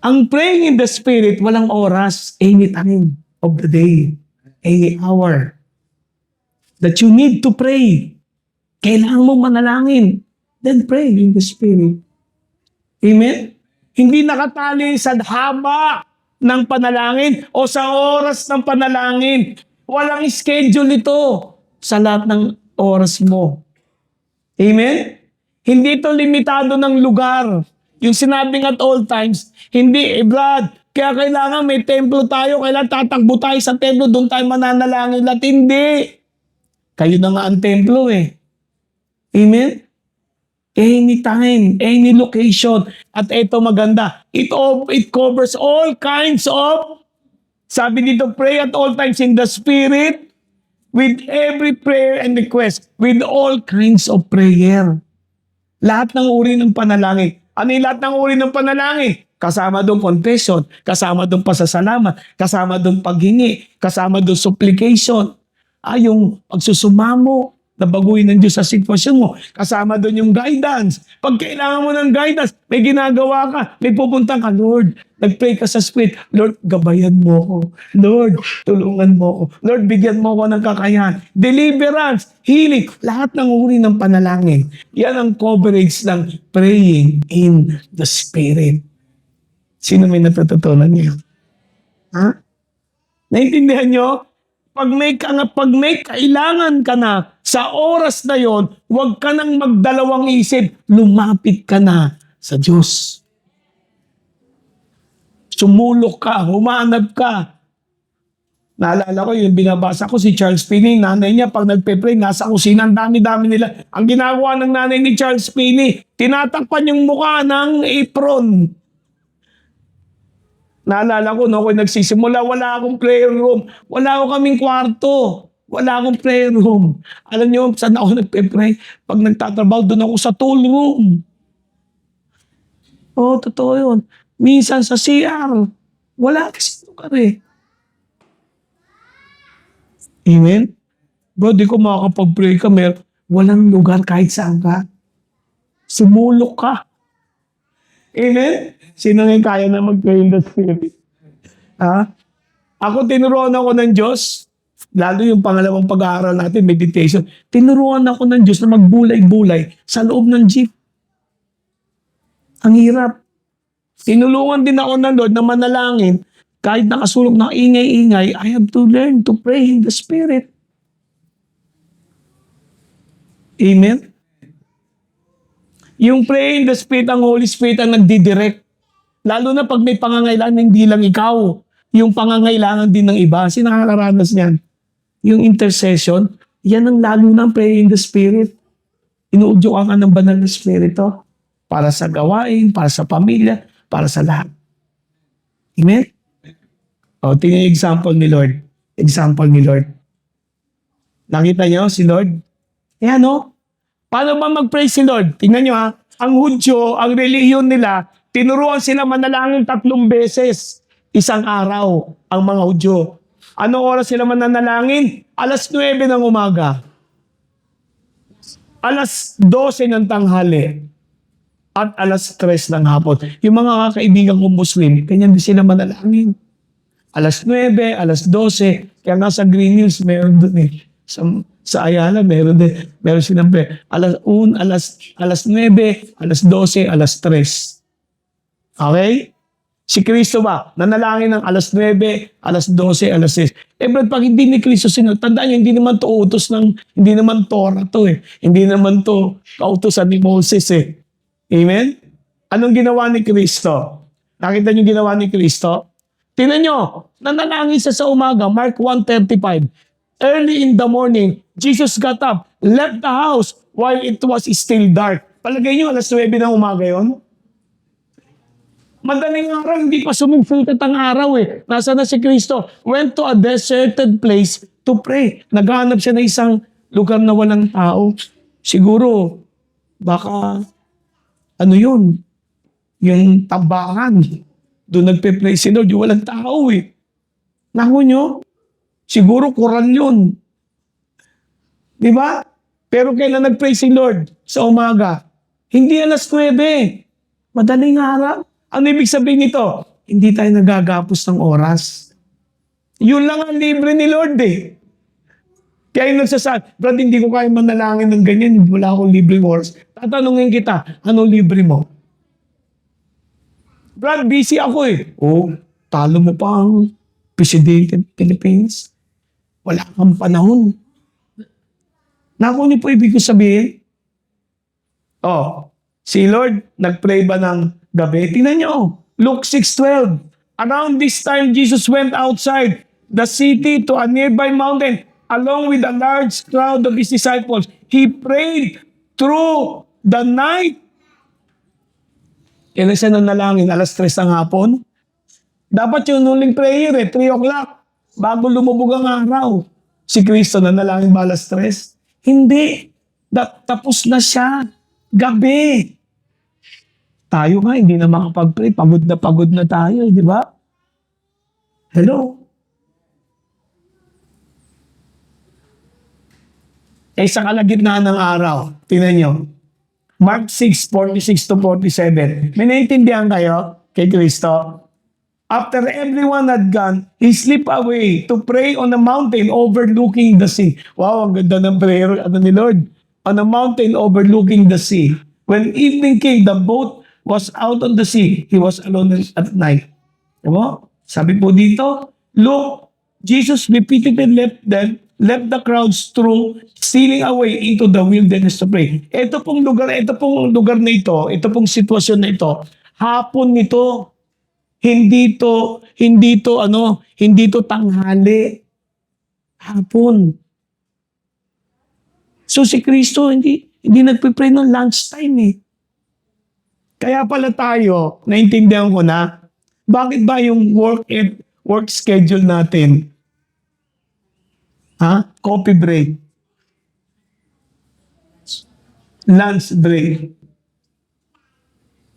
Ang praying in the Spirit, walang oras, any time of the day, any hour. That you need to pray. Kailangan mo manalangin. Then pray in the Spirit. Amen? Hindi nakatali sa haba ng panalangin o sa oras ng panalangin. Walang schedule ito sa lahat ng oras mo. Amen? Hindi ito limitado ng lugar. Yung sinabing at all times, hindi, Brad, kaya kailangan may templo tayo, kailangan tatakbo tayo sa templo, doon tayo mananalangin lahat. Hindi. Kayo na nga ang templo eh. Amen? Anytime, any location. At ito maganda, it covers all kinds of, sabi dito, pray at all times in the Spirit, with every prayer and request, with all kinds of prayer. Lahat ng uri ng panalangin. Ano yung lahat ng uri ng panalangin? Kasama doon confession, kasama doon pasasalamat, kasama doon paghingi, kasama doon supplication. Yung pagsusumamo, na baguhin ng Diyos sa sitwasyon mo. Kasama doon yung guidance. Pag kailangan mo ng guidance, may ginagawa ka, may pupunta ka, Lord, nag-pray ka sa Spirit, Lord, gabayan mo ko. Lord, tulungan mo ko. Lord, bigyan mo ko ng kakayahan. Deliverance, healing, lahat ng uri ng panalangin. Yan ang coverage ng praying in the Spirit. Sino may natututunan niyo? Ha? Naintindihan niyo? Pag may kailangan ka na sa oras na yon, huwag ka nang magdalawang isip. Lumapit ka na sa Diyos. Sumulok ka, humanap ka. Naalala ko yung binabasa ko si Charles Finney, nanay niya pag nagpe-pray, nasa kusina, ang dami-dami nila. Ang ginagawa ng nanay ni Charles Finney, tinatakpan yung mukha ng apron. Naalala ko, no, kung nagsisimula, wala akong prayer room. Wala akong kaming kwarto. Wala akong prayer room. Alam niyo, saan ako nagpe-pray? Pag nagtatrabaho, doon ako sa tool room. Oo, totoo yun. Minsan sa CR. Wala kasi lugar eh. Amen? Bro, di ko makakapag-pray ka. Walang lugar kahit saan ka. Sumulok ka. Amen? Sino nga kaya na mag-pray in the Spirit? Ha? Ako, tinuruan ako ng Diyos. Lalo yung pangalawang pag-aaral natin, meditation. Tinuruan ako ng Diyos na magbulay-bulay sa loob ng jeep. Ang hirap. Tinulungan din ako ng Lord na manalangin Kahit nakasulok ng ingay-ingay, I have to learn to pray in the Spirit. Amen? Yung pray in the Spirit, ang Holy Spirit ang nagdidirect. Lalo na pag may pangangailangan, hindi lang ikaw. Yung pangangailangan din ng iba. Sino nakakaranas niyan? Yung intercession, yan ang lalo ng pray in the Spirit. Inuudyokan ka ng banal na Espiritu. Para sa gawain, para sa pamilya, para sa lahat. Amen? O, tingnan yung example ni Lord. Example ni Lord. Nakita niyo si Lord? Ayan o. Paano ba mag-pray si Lord? Tingnan niyo ha. Ang Hudyo, ang relihiyon nila, tinuruan sila manalangin 3 beses. Isang araw ang mga Hudyo. Anong oras sila mananalangin? 9:00 ng umaga. 12:00 ng tanghali. At 3:00 ng hapon. Yung mga kaibigan kong Muslim, ganyan din sila manalangin. 9:00, 12:00. Kaya nga sa Green Hills, meron doon eh. Sa Ayala, meron din. Meron silang prayer. 9:00, 12:00, 3:00. Okay? Si Kristo ba? Nanalangin ng 9:00, 12:00, 6:00. Brad, pag hindi ni Kristo sinunod, tandaan nyo, hindi naman to utos hindi naman Torah to eh. Hindi naman to kautusan ni Moses eh. Amen? Anong ginawa ni Kristo? Nakita nyo ginawa ni Kristo? Tingnan nyo, nanalangin siya sa umaga, Mark 1:35. Early in the morning, Jesus got up, left the house while it was still dark. Palagay nyo, 9:00 ng umaga yon. Madaling araw, hindi pa sumisikat ang araw eh. Nasa na si Kristo? Went to a deserted place to pray. Naghahanap siya ng isang lugar na walang tao. Siguro, baka, yun? Yung tambakan. Doon nagpe-pray si Lord, yung walang tao eh. Naku nyo, siguro Quran yun. Di ba? Pero kailan nag-pray si Lord? Sa umaga. Hindi 9:00. Madaling araw. Ano ibig sabihin nito? Hindi tayo nagagapos ng oras. Yun lang ang libre ni Lord eh. Kaya yung nagsasabi, Brad, hindi ko kaya manalangin ng ganyan, wala akong libreng oras. Tatanungin kita, anong libre mo? Brad, busy ako eh. Oh, talo mo pa ang Presidente ng Philippines. Wala kang panahon. Naku niyo po ibig ko sabihin? Oh, si Lord, nag-pray ba ng gabi? Tingnan niyo, Luke 6:12. Around this time, Jesus went outside the city to a nearby mountain along with a large crowd of his disciples. He prayed through the night. Kailan siya nanalangin? 3:00 ng hapon? Dapat yung huling prayer 3:00. Bago lumubog ang araw. Si Kristo nanalangin ba 3:00? Hindi. Tapos na siya. Gabi. Tayo nga, hindi na makapag-pray. Pagod na tayo, di ba? Hello? Sa kalagitnaan ng araw, tingnan nyo. Mark 6:46-47. May naintindihan kayo kay Kristo? After everyone had gone, he slipped away to pray on a mountain overlooking the sea. Wow, ang ganda ng prayer ni Lord. On a mountain overlooking the sea. When evening came, the boat was out on the sea. He was alone at night. Diba? Sabi po dito, look, Jesus repeatedly left the crowds through, stealing away into the wilderness to pray. Ito pong lugar na ito, ito pong sitwasyon na ito, hapon nito. Hindi to tanghali. Hapon. So si Kristo hindi nagpe-pray ng lunchtime eh. Kaya pala tayo, naintindihan ko na, bakit ba yung work schedule natin? Coffee break. Lunch break.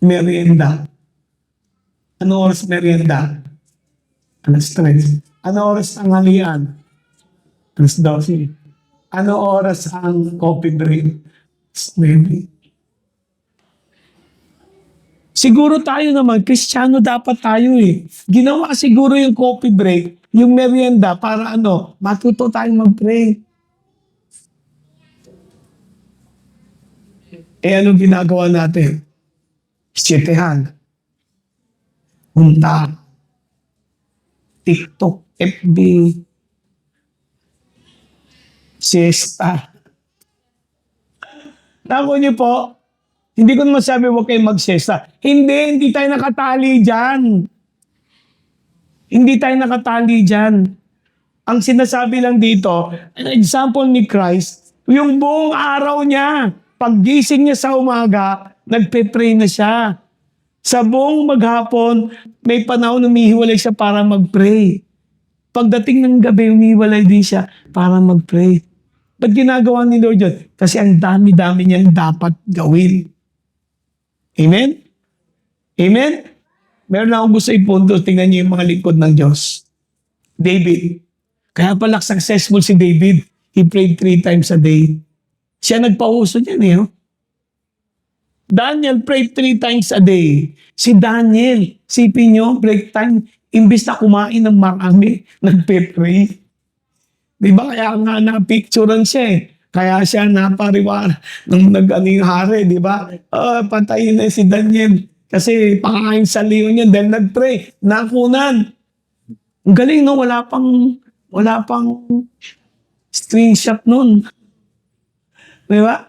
Merienda. Ano oras merienda? 3:00. Ano oras ang halian? 12:00. Ano oras ang coffee break? 9:00. Siguro tayo naman, Kristiyano dapat tayo eh. Ginawa siguro yung coffee break, yung merienda para matuto tayong mag-pray. Anong ginagawa natin? Siyete punta. TikTok, FB, siesta. Naku niyo po, hindi ko naman sabi huwag kayong mag-siesta. Hindi tayo nakatali dyan. Hindi tayo nakatali dyan. Ang sinasabi lang dito, an example ni Christ, yung buong araw niya, paggising niya sa umaga, nagpe-pray na siya. Sa buong maghapon, may panahon umihiwalay siya para mag-pray. Pagdating ng gabi, umihiwalay din siya para mag-pray. Ba't ginagawa ni Lord yun? Kasi ang dami-dami niyang dapat gawin. Amen? Amen? Meron na akong gusto ipunto. Tingnan niyo yung mga lingkod ng Diyos. David. Kaya pala successful si David. He prayed 3 times a day. Siya nagpauso niyan eh. Oh. Daniel prayed 3 times a day. Si Daniel, sipin niyo, break time, imbis na kumain ng marami, nagpe-pray. Di ba kaya nga na-picturean siya eh. Kaya siya napariwara ng nag-aning hari, di ba? Patayin na si Daniel. Kasi pakain sa leon niya dahil nag-pray. Nakunan. Ang galing no, wala pang screenshot nun. Di ba?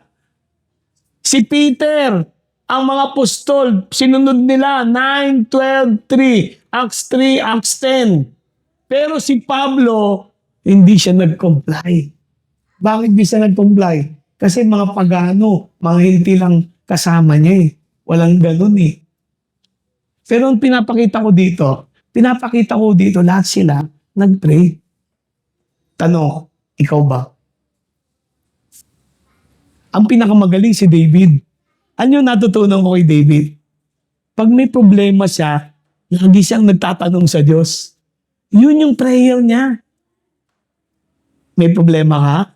Si Peter, ang mga apostol, sinunod nila 9, 12, 3, Acts 3, Acts 10. Pero si Pablo, hindi siya nag-comply. Bakit di siya nag-comply? Kasi mga pagano, mga hindi lang kasama niya eh. Walang ganun eh. Pero ang pinapakita ko dito, lahat sila nag-pray. Tanong, ikaw ba? Ang pinakamagaling si David. Ano yung natutunan ko kay David? Pag may problema siya, lagi siyang nagtatanong sa Diyos. Yun yung prayer niya. May problema ka?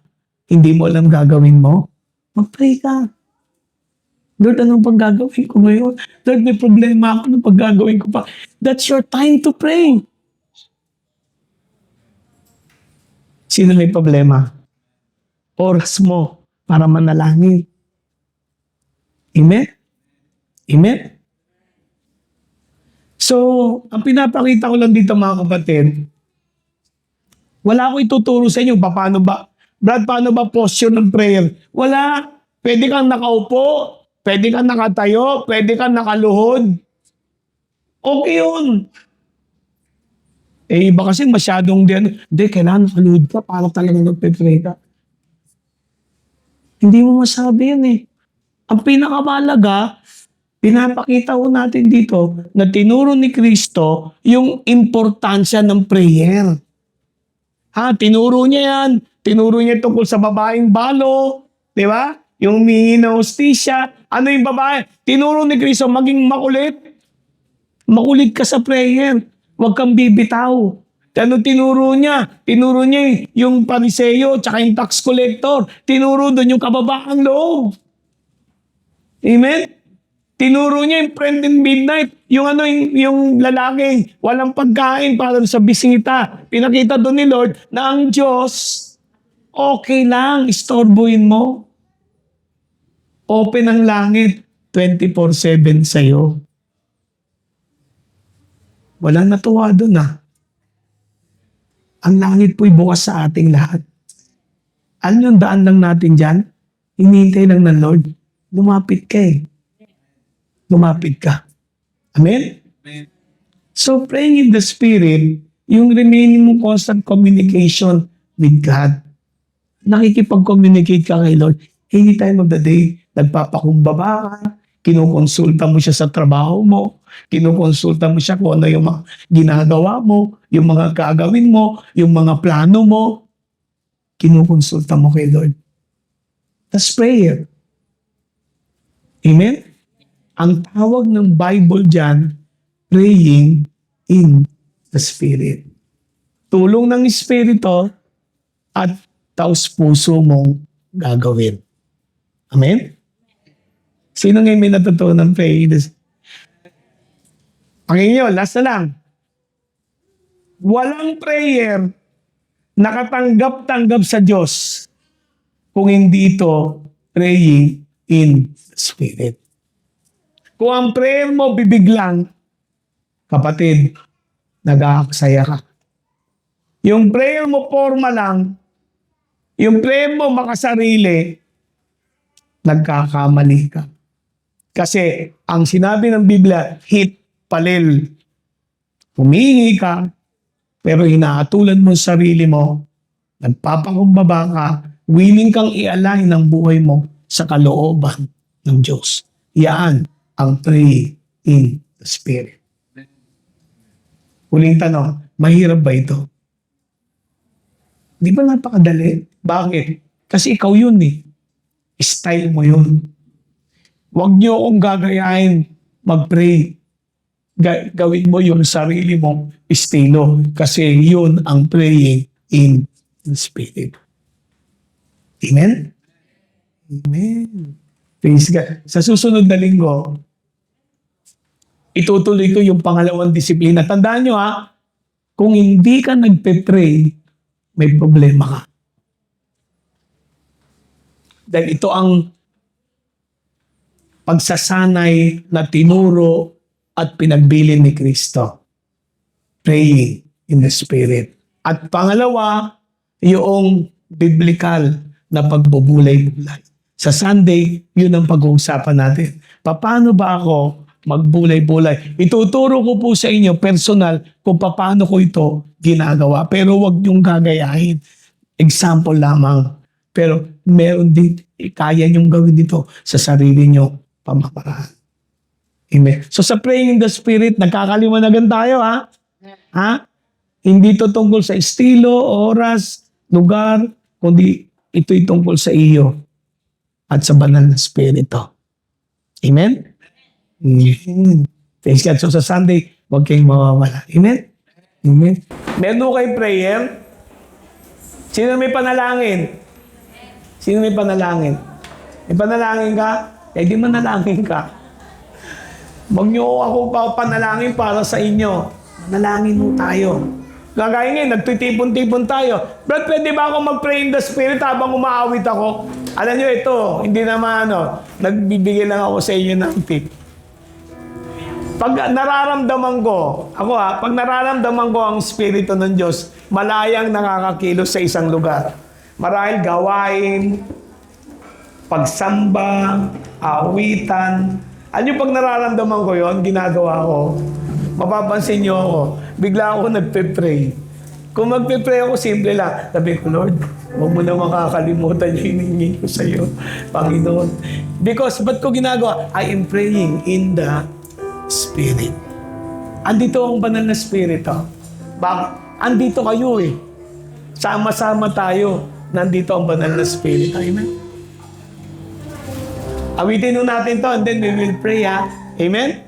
Hindi mo alam gagawin mo? Mag-pray ka. Lord, anong pang gagawin ko ngayon? Lord, may problema ako. Anong pang gagawin ko pa? That's your time to pray. Sino may problema? Oras mo para manalangin. Amen? Amen? So, ang pinapakita ko lang dito mga kapatid, wala ko ituturo sa inyo paano ba, Brad, paano ba posture ng prayer? Wala. Pwede kang nakaupo, pwede kang nakatayo, pwede kang nakaluhod. Okay yun. Iba kasi masyadong hindi, kailangan nakaluhod ka para talagang nagpe-pray ka. Hindi mo masabi yan eh. Ang pinakamalaga, pinapakita ko natin dito na tinuro ni Kristo yung importansya ng prayer. Tinuro niya yan. Tinuro niya tungkol sa babaeng balo. Di ba? Yung humingi ng hostisya. Ano yung babae? Tinuro ni Kristo maging makulit. Makulit ka sa prayer. Huwag kang bibitaw. Ano tinuro niya? Tinuro niya yung pariseyo tsaka yung tax collector. Tinuro doon yung kababaang loob. Amen? Tinuro niya yung friend in midnight, yung lalaking walang pagkain para sa bisita. Pinakita doon ni Lord na ang Diyos, okay lang, istorbuhin mo. Open ang langit, 24/7 sa'yo. Walang natuwa doon Ang langit po'y bukas sa ating lahat. Ano yung daan lang natin dyan? Hinihintay lang ng Lord. Lumapit ka Lumapit ka. Amen? Amen. So praying in the Spirit, yung remaining mo constant communication with God. Nakikipag-communicate ka kay Lord. Any time of the day, nagpapakumbaba ka, kinukonsulta mo siya sa trabaho mo, kinukonsulta mo siya kung ano yung mga ginagawa mo, yung mga gagawin mo, yung mga plano mo, kinukonsulta mo kay Lord. That's prayer. Amen? Ang tawag ng Bible dyan, praying in the Spirit. Tulong ng Espiritu at taos puso mong gagawin. Amen? Sino ngayon may natutunan ng praying in the Spirit? Panginoon, last na lang. Walang prayer nakatanggap-tanggap sa Diyos kung hindi ito praying in the Spirit. Kung ang prayer mo bibig lang, kapatid, nag-aaksaya ka. Yung prayer mo forma lang, yung prayer mo makasarili, nagkakamali ka. Kasi ang sinabi ng Biblia, hit palil. Humingi ka, pero hinaatulan mo sa sarili mo, nagpapakumbaba ka, willing kang i-align ang buhay mo sa kalooban ng Diyos. Yan ang praying in the Spirit. Huling tanong, mahirap ba ito? Di ba napakadali? Bakit? Kasi ikaw yun eh. Style mo yun. Huwag niyo akong gagayahin mag-pray. Gawin mo yung sarili mong estilo. Kasi yun ang praying in the Spirit. Amen? Amen. Praise God. Sa susunod na linggo, itutuloy ko yung pangalawang disiplina. Tandaan nyo kung hindi ka nagpe-pray, may problema ka. Dahil ito ang pagsasanay na tinuro at pinagbilin ni Kristo. Praying in the Spirit. At pangalawa, yung biblical na pagbubulay-bulay. Sa Sunday, yun ang pag-uusapan natin. Paano ba ako magbulay-bulay? Ituturo ko po sa inyo personal kung paano ko ito ginagawa. Pero wag niyong gagayahin. Example lamang. Pero meron din, kaya niyong gawin dito sa sarili niyo pamamaraan. Amen. So sa praying in the Spirit, nagkakaliwanagan tayo Hindi ito tungkol sa estilo, oras, lugar, kundi ito'y tungkol sa iyo at sa banal na Espiritu. Amen? Amen. Thanks God. So sa Sunday, huwag kayong mawawala. Amen? Amen. Meron kayong prayer? Sino may panalangin? Sino may panalangin? May panalangin ka? Eh di manalangin ka. Huwag niyo ako panalangin para sa inyo. Manalangin mo tayo. Gagaya ngayon, nagtitipon-tipon tayo. Brad, pwede ba ako mag-pray in the Spirit habang umaawit ako? Alam niyo ito, hindi naman nagbibigay lang ako sa inyo ng tip. Pag nararamdaman ko, pag nararamdaman ko ang Espiritu ng Diyos, malayang nakakakilos sa isang lugar. Marahil gawain, pagsamba, awitan. Ano yung pag nararamdaman ko yon, ginagawa ko, mapapansin niyo ako, bigla ako nagpe-pray. Kung magpe-pray ako, simple lang. Sabi ko, Lord, huwag mo na makakalimutan yung hiningi ko sa iyo, Panginoon. Because, ba't ko ginagawa? I am praying in the Spirit. Andito ang banal na Espiritu. Andito kayo eh. Sama-sama tayo. Nandito ang banal na Espiritu. Amen? Awitin nun natin to and then we will pray Amen?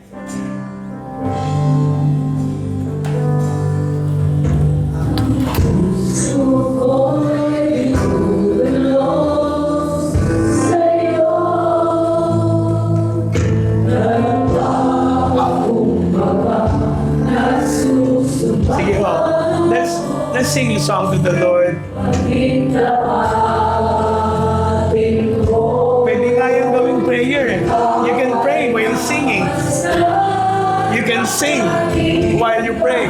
Sige let's sing a song to the Lord. Pwede nga yung gawing prayer. You can pray while singing. You can sing while you pray.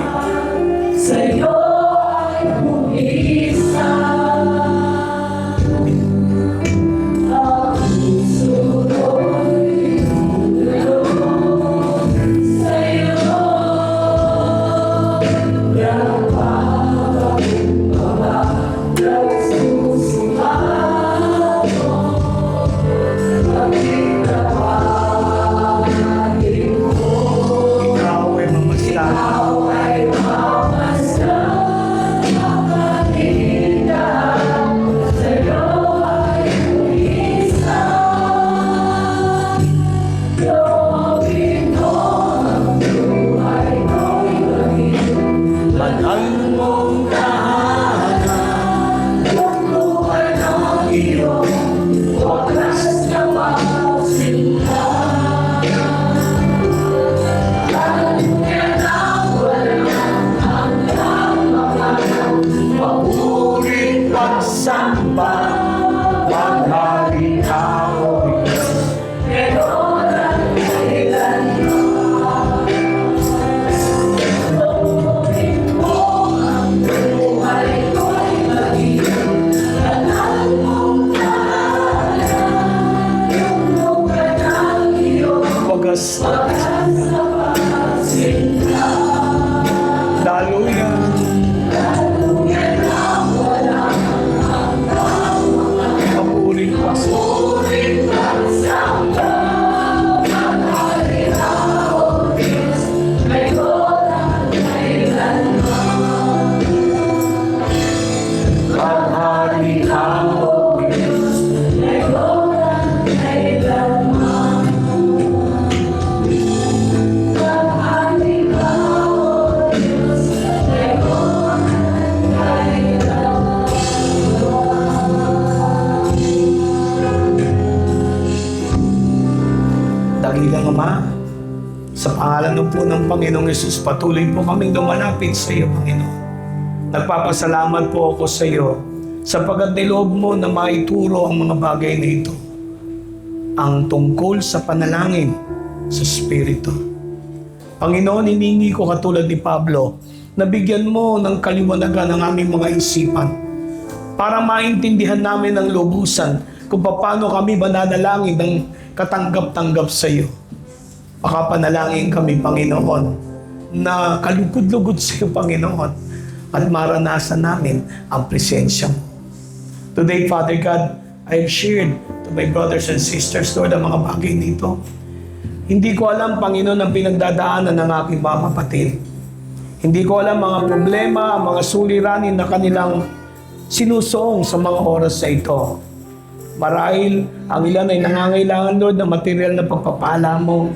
pangalan po ng Panginoong Yesus, patuloy po kaming lumalapit sa iyo, Panginoon. Nagpapasalamat po ako sa iyo sapagkat niloob mo na maituro ang mga bagay na ito, ang tungkol sa panalangin sa Espiritu. Panginoon, hiningi ko katulad ni Pablo, na bigyan mo ng kaliwanagan ang aming mga isipan para maintindihan namin ng lubusan kung paano kami mananalangin ng katanggap-tanggap sa iyo. Makapanalangin kami, Panginoon, na kalugod-lugod sa iyo, Panginoon, at maranasan namin ang presensya mo. Today, Father God, I have shared to my brothers and sisters, Lord, ang mga bagay nito. Hindi ko alam, Panginoon, ang pinagdadaanan ng aking mga kapatid. Hindi ko alam mga problema, mga suliranin na kanilang sinusuong sa mga oras na ito. Marahil, ang ilan ay nangangailangan, Lord, ng material na pagpapala mo,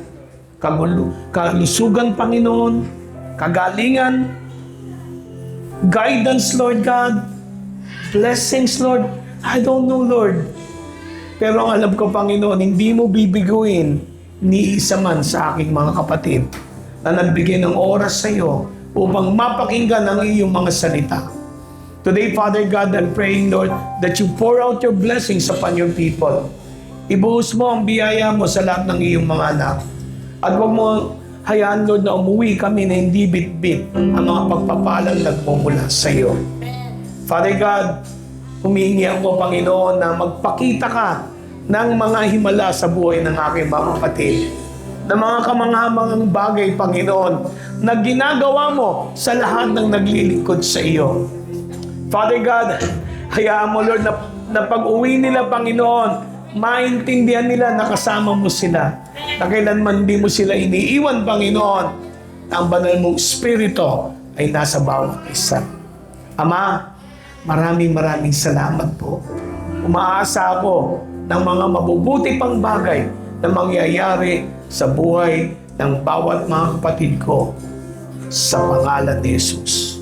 kalusugan, Panginoon, kagalingan, guidance, Lord God, blessings, Lord. I don't know, Lord. Pero ang alam ko, Panginoon, hindi mo bibiguin ni isa man sa aking mga kapatid na nagbigay ng oras sa iyo upang mapakinggan ang iyong mga salita. Today, Father God, I'm praying, Lord, that you pour out your blessings upon your people. Ibuhos mo ang biyaya mo sa lahat ng iyong mga anak. At huwag mo hayaan, Lord, na umuwi kami na hindi bit-bit ang mga pagpapalang nagmumula sa iyo. Father God, humihingi ako, Panginoon, na magpakita ka ng mga himala sa buhay ng aking mga kapatid. Na mga kamanghamangang bagay, Panginoon, na ginagawa mo sa lahat ng naglilingkod sa iyo. Father God, hayaan mo, Lord, na pag-uwi nila, Panginoon, maintindihan nila na kasama mo sila. Na kailanman di mo sila iniiwan, Panginoon, na ang banal mong Espiritu ay nasa bawat isa. Ama, maraming salamat po. Umaasa ako ng mga mabubuti pang bagay na mangyayari sa buhay ng bawat mga kapatid ko sa pangalan ni Jesus.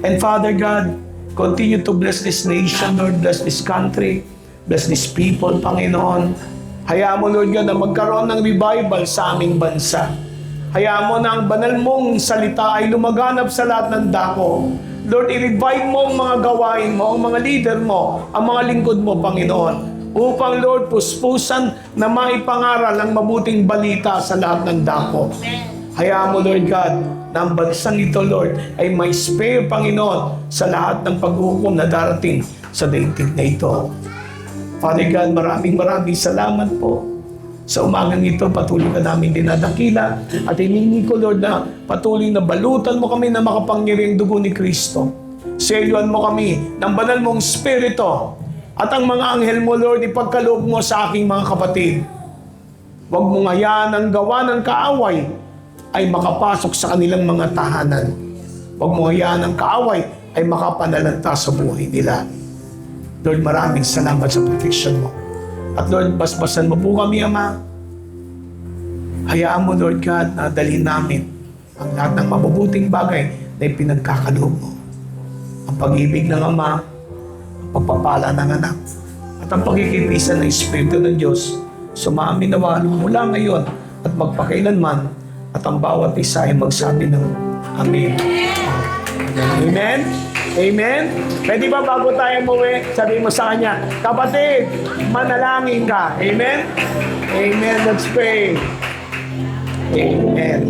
And Father God, continue to bless this nation, Lord, bless this country, bless these people, Panginoon. Hayaan mo, Lord God, na magkaroon ng revival sa aming bansa. Hayaan mo na ang banal mong salita ay lumaganap sa lahat ng dako. Lord, i-revive mo ang mga gawain mo, ang mga leader mo, ang mga lingkod mo, Panginoon. Upang, Lord, puspusan na maipangaral ang mabuting balita sa lahat ng dako. Hayaan mo, Lord God, na ang bansang ito, Lord, ay may spare, Panginoon, sa lahat ng paghuhukom na darating sa daigdig na ito. Father God, maraming salamat po. Sa umagang ito, patuloy ka namin dinadakila at hiningi ko, Lord, na patuloy na balutan mo kami na makapangyarihang dugo ni Kristo. Selyuan mo kami ng banal mong Espiritu at ang mga anghel mo, Lord, ipagkaloob mo sa aking mga kapatid. Huwag mong hayaan ang gawa ng kaaway ay makapasok sa kanilang mga tahanan. Huwag mong hayaan ang kaaway ay makapanalanta sa buhay nila. Lord, maraming salamat sa protection mo. At Lord, basbasan mo po kami, Ama. Hayaan mo, Lord God, na dalhin namin ang lahat ng mabubuting bagay na ipinagkakaloob mo. Ang pag-ibig ng Ama, ang pagpapala ng anak, at ang pagkikipisan ng Espiritu ng Diyos, sumaamin nawa mula ngayon at magpakailanman, at ang bawat isa ay magsabi ng Amen. Amen? Amen? Pwede ba bago tayo umuwi, sabihin mo sa kanya, kapatid, manalangin ka. Amen? Amen. Let's pray. Amen.